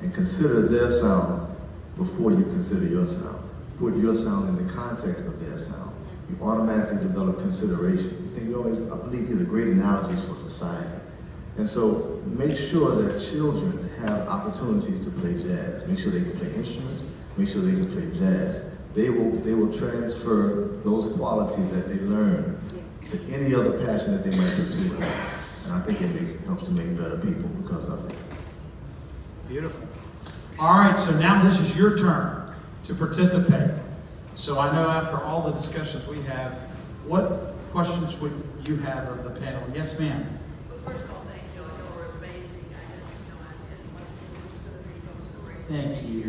And consider their sound before you consider your sound. Put your sound in the context of their sound. You automatically develop consideration. I believe these are great analogies for society. And so make sure that children have opportunities to play jazz. Make sure they can play instruments. Make sure they can play jazz. They will transfer those qualities that they learn to any other passion that they might pursue. And I think it helps to make better people because of it. Beautiful. All right, so now this is your turn to participate. So I know after all the discussions we have, what questions would you have of the panel? Yes, ma'am. Well, first of all, thank you. You were amazing. I had no idea what it was going to be some story. Thank you.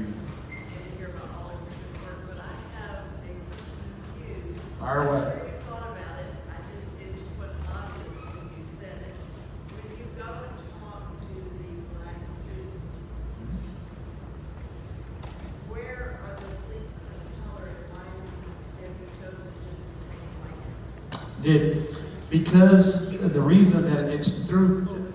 And hear about all of your work, but I have a question for you. Fire away. I'm sure you thought about it. It just wasn't obvious when you said it. When you go and talk to the black students, where are the policemen of color and why have you chosen just to take white? Because the reason that it's through,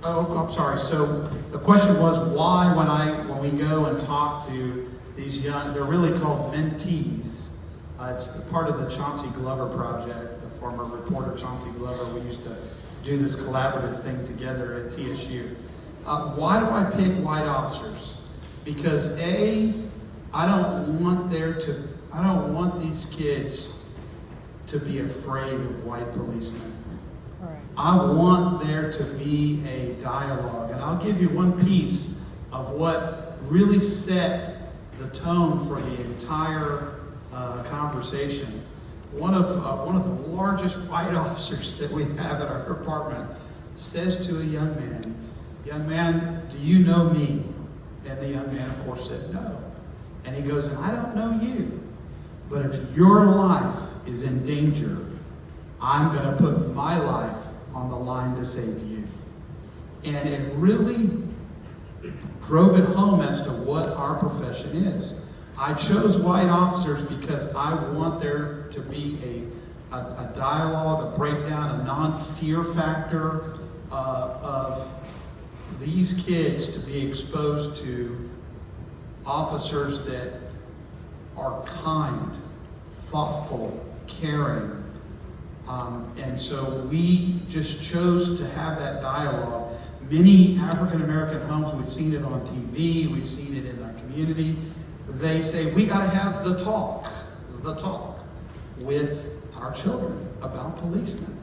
I'm sorry. So the question was why when we go and talk to these young, they're really called mentees. It's part of the Chauncey Glover project, the former reporter Chauncey Glover. We used to do this collaborative thing together at TSU. Why do I pick white officers? Because I don't want these kids to be afraid of white policemen. I want there to be a dialogue. And I'll give you one piece of what really set the tone for the entire conversation. One of the largest white officers that we have at our department says to a young man, do you know me? And the young man, of course, said no. And he goes, I don't know you. But if your life is in danger, I'm going to put my life on the line to save you. And it really drove it home as to what our profession is. I chose white officers because I want there to be a dialogue, a breakdown, a non-fear factor of these kids to be exposed to officers that are kind, thoughtful, caring. And so we just chose to have that dialogue. Many African-American homes, we've seen it on TV, we've seen it in our community. They say, we gotta have the talk with our children about policemen.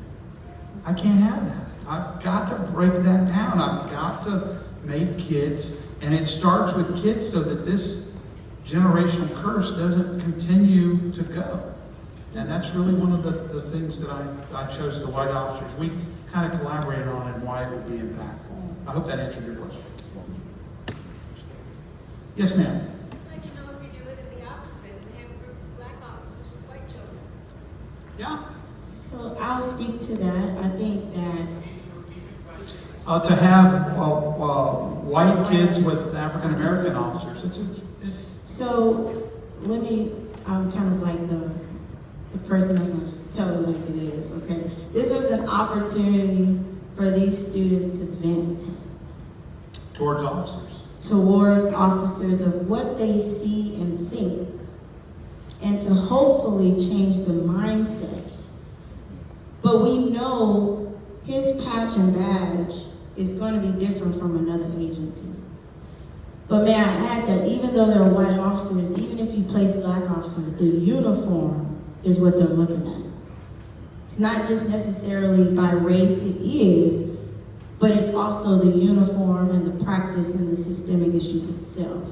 I can't have that. I've got to break that down. I've got to make kids, and it starts with kids so that this generational curse doesn't continue to go. And that's really one of the things that I chose the white officers. We kind of collaborated on and why it would be impactful. I hope that answered your question. Yes, ma'am. I'd like to know if you do it in the opposite and have a group of black officers with white children. Yeah. So I'll speak to that. I think that To have white kids with African American officers. so. Let me. I'm kind of like the person that's gonna just tell it like it is. Okay. This was an opportunity for these students to vent Towards officers. towards officers of what they see and think, and to hopefully change the mindset. But we know his patch and badge is going to be different from another agency. But may I add that even though they're white officers, even if you place black officers, the uniform is what they're looking at. It's not just necessarily by race, it is, but it's also the uniform and the practice and the systemic issues itself.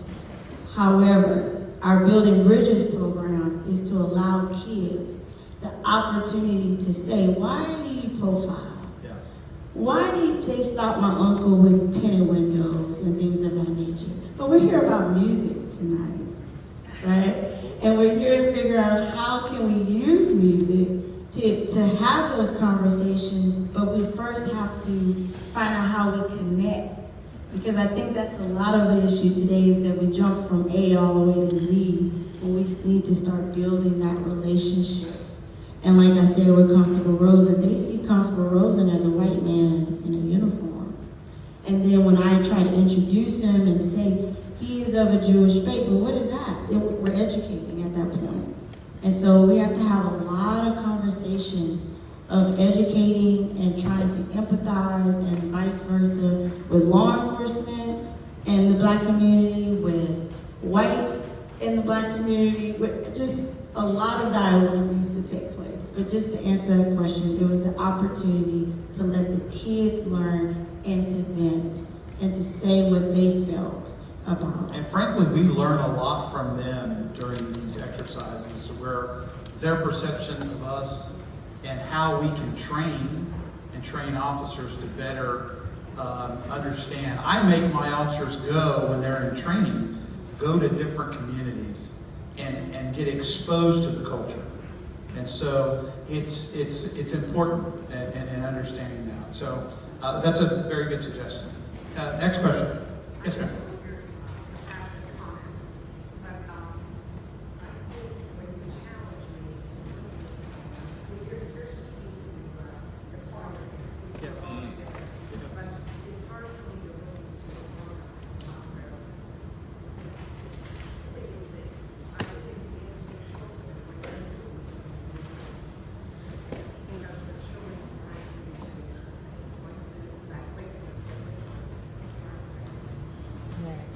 However, our Building Bridges program is to allow kids the opportunity to say, why do you profile? Yeah. Why did they stop my uncle with tinted windows and things of that nature? But we're here about music tonight, right? And we're here to figure out how can we use music to have those conversations, but we first have to find out how we connect. Because I think that's a lot of the issue today is that we jump from A all the way to Z, and we need to start building that relationship. And like I said with Constable Rosen, they see Constable Rosen as a white man in a uniform. And then when I try to introduce him and say, he is of a Jewish faith, but what is that? We're educating at that point. And so we have to have a lot of conversations of educating and trying to empathize and vice versa with law enforcement and the black community, with white in the black community, with just a lot of dialogue needs to take place. But just to answer that question, there was the opportunity to let the kids learn and to vent and to say what they felt about. And frankly, we learn a lot from them during these exercises, where their perception of us and how we can train officers to better understand. I make my officers go, when they're in training, go to different communities and get exposed to the culture. And so it's important in understanding that. So that's a very good suggestion. Next question. Yes, ma'am.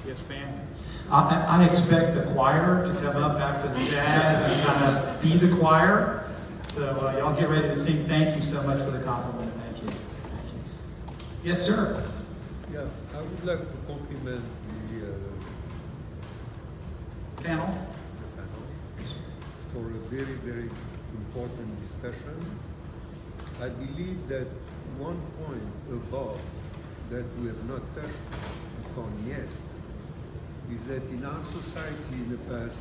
Yes, ma'am. I expect the choir to come up after the jazz and kind of be the choir. So y'all get ready to sing. Thank you so much for the compliment. Thank you. Thank you. Yes, sir. Yeah, I would like to compliment the Panel. panel for a very, very important discussion. I believe that one point above that we have not touched upon yet is that in our society in the past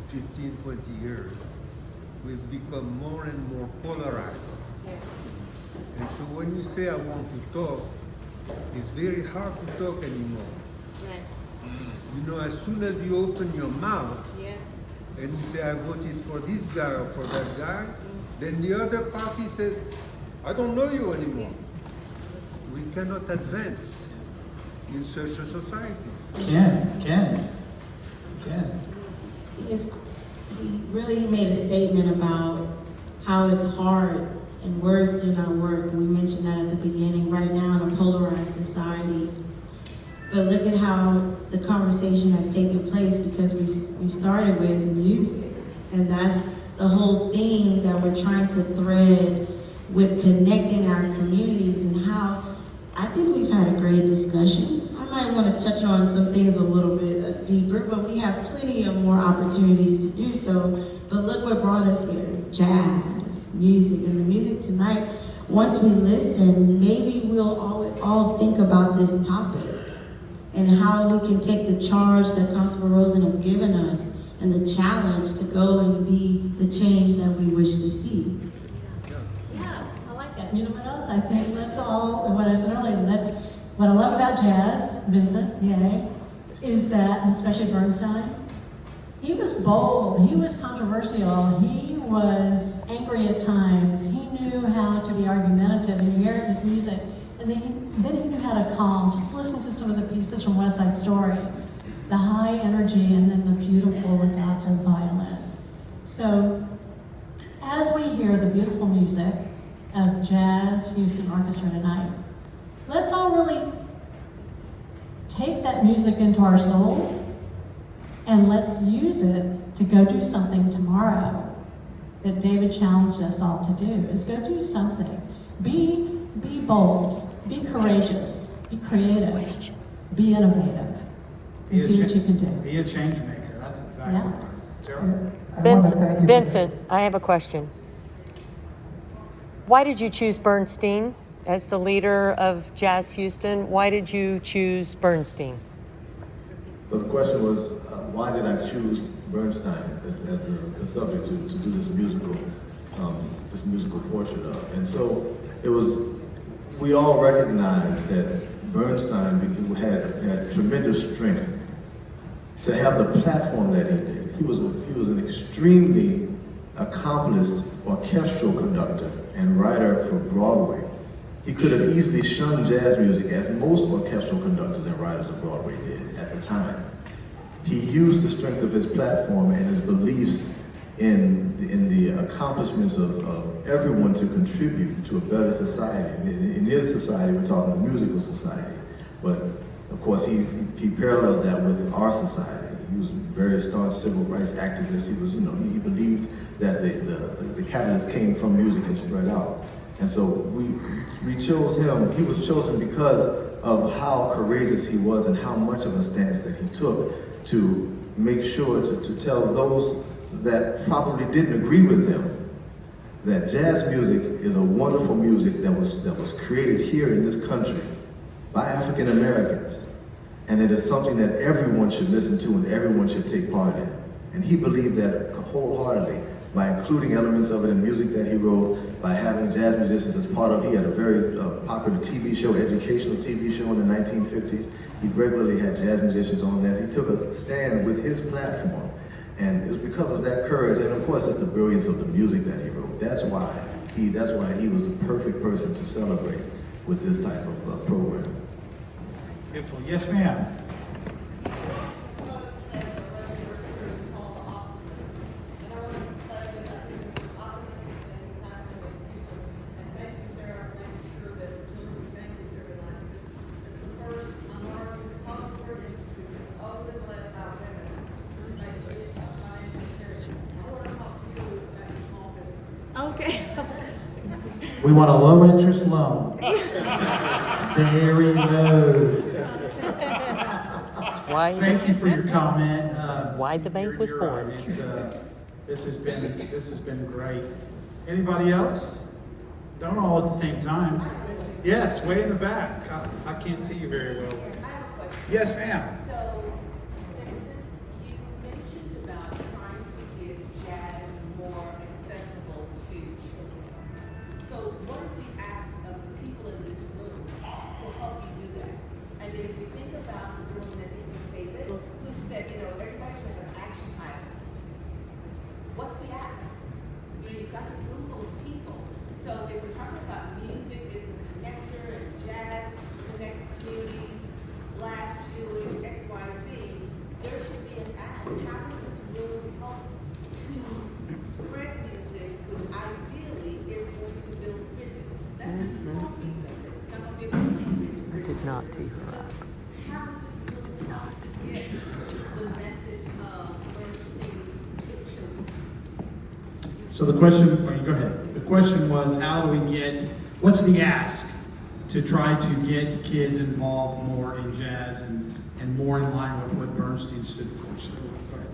15, 20 years, we've become more and more polarized. Yes. And so when you say I want to talk, it's very hard to talk anymore. Right. You know, as soon as you open your mouth Yes. and you say I voted for this guy or for that guy, then the other party says, I don't know you anymore. We cannot advance in such a society. Ken. He really made a statement about how it's hard and words do not work. We mentioned that at the beginning. Right now in a polarized society, but look at how the conversation has taken place, because we started with music, and that's the whole thing that we're trying to thread with connecting our communities, and how I think we've had a great discussion. I might want to touch on some things a little bit deeper, but we have plenty of more opportunities to do so. But look what brought us here: jazz, music. And the music tonight, once we listen, maybe we'll all think about this topic and how we can take the charge that Constable Rosen has given us and the challenge to go and be the change that we wish to see. Yeah, I like that. You know what else? I think that's all, what I said earlier, that's what I love about jazz, Vincent, yay, is that, especially Bernstein, he was bold, he was controversial, he was angry at times, he knew how to be argumentative, and you hear it in his music, and then he knew how to calm. Just listen to some of the pieces from West Side Story, the high energy and then the beautiful legato violins. So, as we hear the beautiful music of Jazz Houston Orchestra tonight, let's all really take that music into our souls and let's use it to go do something tomorrow that David challenged us all to do, is go do something. Be bold. be courageous, be creative, be innovative, and see what you can do. Be a change maker. That's exactly Yeah. right. Sarah? I wanna thank you for Vincent, I have a question. Why did you choose Bernstein as the leader of Jazz Houston? Why did you choose Bernstein? So the question was, why did I choose Bernstein as the subject to do this musical portrait of? And so it was, we all recognized that Bernstein had tremendous strength to have the platform that he did. He was an extremely accomplished orchestral conductor and writer for Broadway. He could have easily shunned jazz music, as most orchestral conductors and writers of Broadway did at the time. He used the strength of his platform and his beliefs in the accomplishments of everyone to contribute to a better society. In his society, we're talking a musical society, but of course he paralleled that with our society. He was a very staunch civil rights activist. He was, he believed that the catalyst came from music and spread out. And so we chose him. He was chosen because of how courageous he was and how much of a stance that he took to make sure to tell those that probably didn't agree with him that jazz music is a wonderful music that was created here in this country by African Americans, and it is something that everyone should listen to and everyone should take part in. And he believed that wholeheartedly by including elements of it in music that he wrote, by having jazz musicians as part of. He had a very popular TV show, educational TV show in the 1950s. He regularly had jazz musicians on that. He took a stand with his platform. And it was because of that courage, and of course it's the brilliance of the music that he wrote. That's why he was the perfect person to celebrate with this type of program. Beautiful. Yes, ma'am. Okay. We want a low interest loan. Very low. That's why. Thank you for your comment. Why the bank was You're formed. right. This has been great. Anybody else? Don't all at the same time. Yes, way in the back. I can't see you very well. I have a question. Yes, ma'am. So, Vincent, you mentioned about trying to get jazz more accessible to children. So, what is the ask of the people in this room to help you do that? I mean, if we think about the gentleman that is David, who said, everybody should have an action item. What's the ask? You've got this room full of people. So, if we're talking about music is the connector and jazz connects communities, Black, Jewish, XYZ, there should be an ask. How does this really help to spread music, which ideally is going to build bridges? That's just a small piece of it. It's not going to be a complete I did not do her eyes. How does this really help to get the message of Bernstein to children? So the question, go ahead. The question was, how do we what's the ask to try to get kids involved more in jazz and more in line with what Bernstein stood for? So go ahead.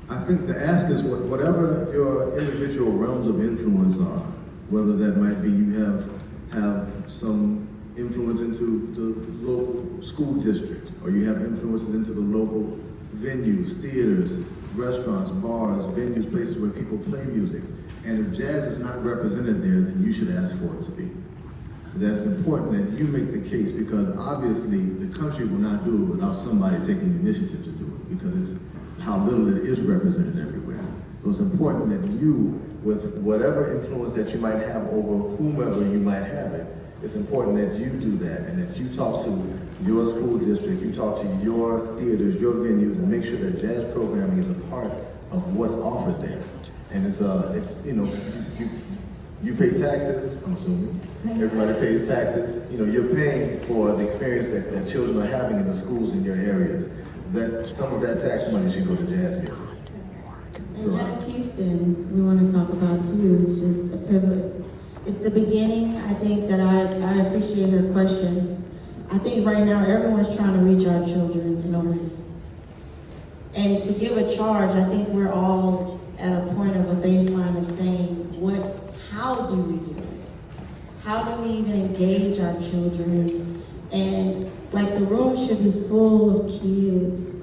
I think the ask is whatever your individual realms of influence are, whether that might be you have some influence into the local school district, or you have influences into the local venues, theaters, restaurants, bars, venues, places where people play music. And if jazz is not represented there, then you should ask for it to be. That's important that you make the case, because obviously the country will not do it without somebody taking the initiative to do it, because it's how little it is represented everywhere. So it's important that you, with whatever influence that you might have over whomever you might have it, it's important that you do that, and that you talk to your school district, you talk to your theaters, your venues, and make sure that jazz programming is a part of what's offered there. And it's you pay taxes, I'm assuming. Everybody pays taxes. You're paying for the experience that children are having in the schools in your areas. That some of that tax money should go to jazz music. And Jazz Houston, we want to talk about too, is just a privilege It's the beginning. I think that I appreciate her question. I think right now everyone's trying to reach our children in a way. And to give a charge, I think we're all at a point of a baseline of saying, how do we do it? How do we even engage our children? And like the room should be full of kids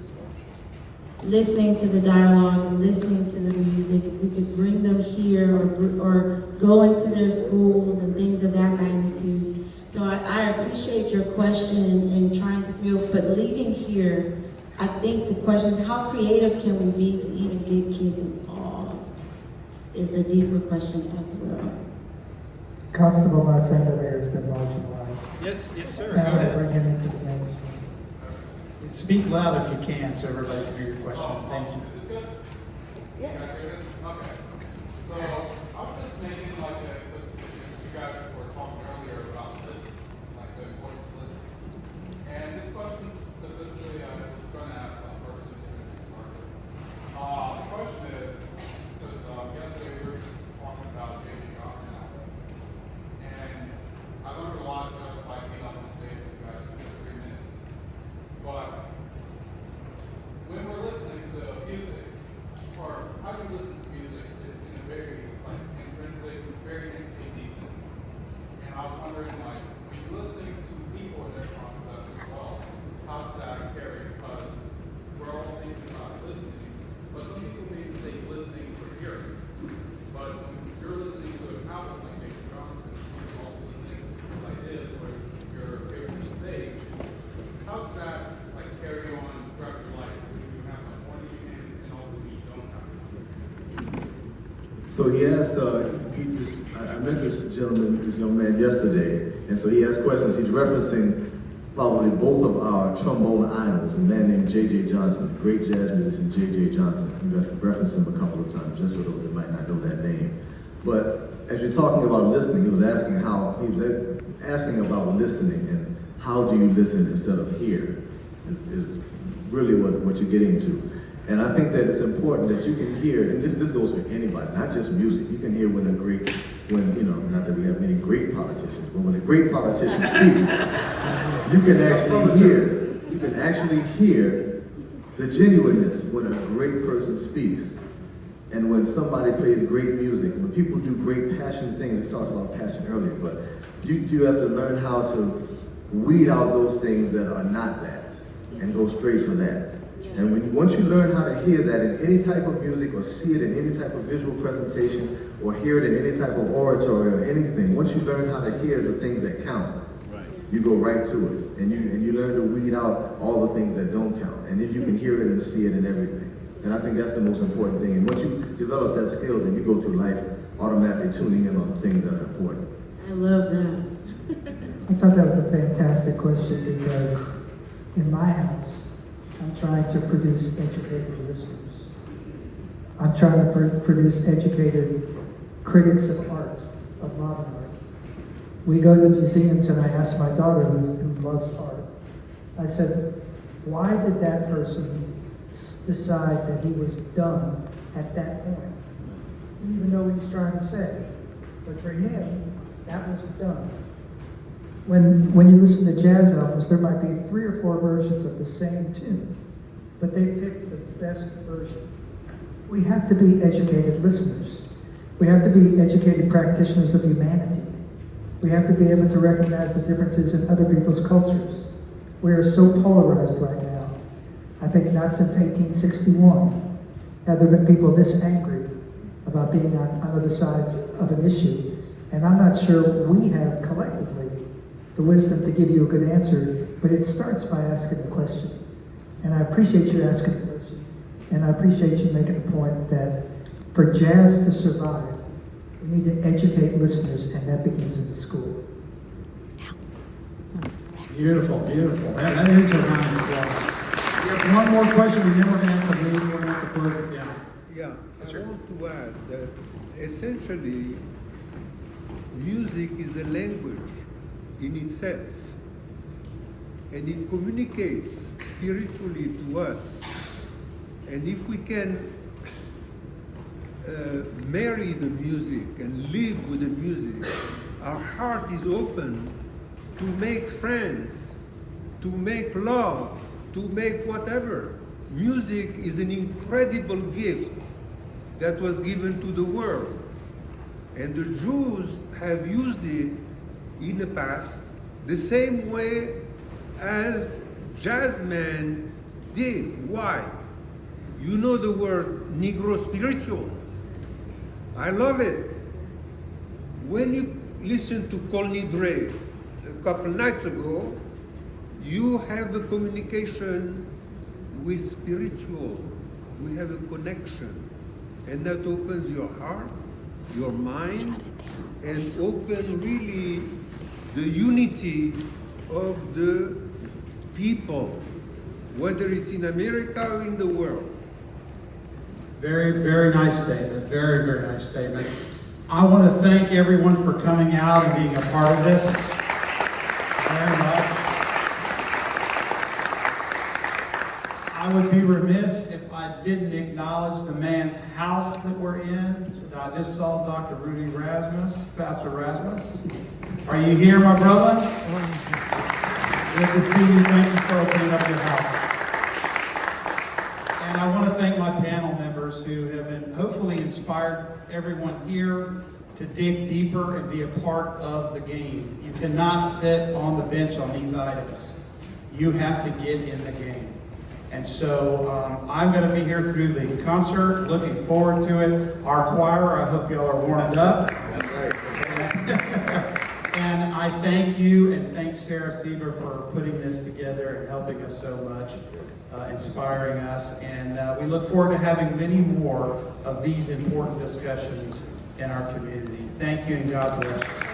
listening to the dialogue and listening to the music. If we could bring them here or go into their schools and things of that magnitude. So I appreciate your question and trying to feel, but leaving here, I think the question is how creative can we be to even get kids involved is a deeper question as well. Constable, my friend over here has been marginalized. Yes, sir. Now I bring him into the mainstream. Speak loud if you can, so everybody can hear your question. Thank you. Is this good? Yes. You guys hear this? Okay. So I was just making like a submission that you guys were talking earlier about listening, like the importance of listening. And this question specifically, I was going to ask a person who's going to be smarter. The question is, because yesterday we were just talking about J.J. Johnson albums, and I learned a lot just by being up on stage with you guys for just 3 minutes. But when we're listening to music, or how you listen to music is in a very like intrinsic, very intimate detail. And I was wondering, like, when you're listening to people and their concepts as well, how does that carry? Because we're all thinking about listening, but some people may say listening for hearing. But when you're listening to an album like J.J. Johnson, you're also listening to like his, where you're here from stage. How does that like carry on throughout your life when you have like one evening and also when you don't have one? So he asked, I met this gentleman, this young man yesterday, and so he asked questions. He's referencing probably both of our trombone idols, a man named J.J. Johnson, great jazz musician J.J. Johnson. He referenced him a couple of times, just for those that might not know that name. But as you're talking about listening, he was asking about listening and how do you listen instead of hear is really what you're getting to. And I think that it's important that you can hear, and this goes for anybody, not just music. You can hear when not that we have many great politicians, but when a great politician speaks, you can actually hear the genuineness when a great person speaks. And when somebody plays great music, when people do great passionate things, we talked about passion earlier, but you have to learn how to weed out those things that are not that and go straight for that. And once you learn how to hear that in any type of music or see it in any type of visual presentation or hear it in any type of oratory or anything, once you learn how to hear the things that count, you go right to it. And you learn to weed out all the things that don't count. And then you can hear it and see it in everything. And I think that's the most important thing. And once you develop that skill, then you go through life automatically tuning in on the things that are important. I love that. I thought that was a fantastic question because in my house, I'm trying to produce educated listeners. I'm trying to produce educated critics of art, of modern art. We go to the museums and I ask my daughter who loves art, I said, why did that person decide that he was done at that point? Didn't even know what he's trying to say. But for him, that was done. When you listen to jazz albums, there might be 3 or 4 versions of the same tune, but they pick the best version. We have to be educated listeners. We have to be educated practitioners of humanity. We have to be able to recognize the differences in other people's cultures. We are so polarized right now. I think not since 1861 have there been people this angry about being on other sides of an issue. And I'm not sure we have collectively the wisdom to give you a good answer, but it starts by asking the question. And I appreciate you asking the question. And I appreciate you making the point that for jazz to survive, we need to educate listeners, and that begins in school. Beautiful, beautiful. That is a round of applause. We have one more question, and then we're going to have to leave. We're going to have to close it down. Yeah, Yes, I sir. want to add that essentially music is a language in itself, and it communicates spiritually to us. And if we can marry the music and live with the music. Our heart is open to make friends, to make love, to make whatever. Music is an incredible gift that was given to the world. And the Jews have used it in the past the same way as jazzmen did. Why? You know the word Negro spiritual. I love it. When you listen to Col Nidre a couple nights ago, you have a communication with spiritual. We have a connection. And that opens your heart, your mind, and open really the unity of the people, whether it's in America or in the world. Very, very nice statement. Very, very nice statement. I want to thank everyone for coming out and being a part of this. Very much. I would be remiss if I didn't acknowledge the man's house that we're in. I just saw Dr. Rudy Rasmus, Pastor Rasmus. Are you here, my brother? Good to see you. Thank you for opening up your house. And I want to thank my panel members who have hopefully inspired everyone here to dig deeper and be a part of the game. You cannot sit on the bench on these items. You have to get in the game. And so I'm going to be here through the concert, looking forward to it. Our choir, I hope y'all are warmed up. And I thank you and thank Sarah Sieber for putting this together and helping us so much, inspiring us. And we look forward to having many more of these important discussions in our community. Thank you and God bless you.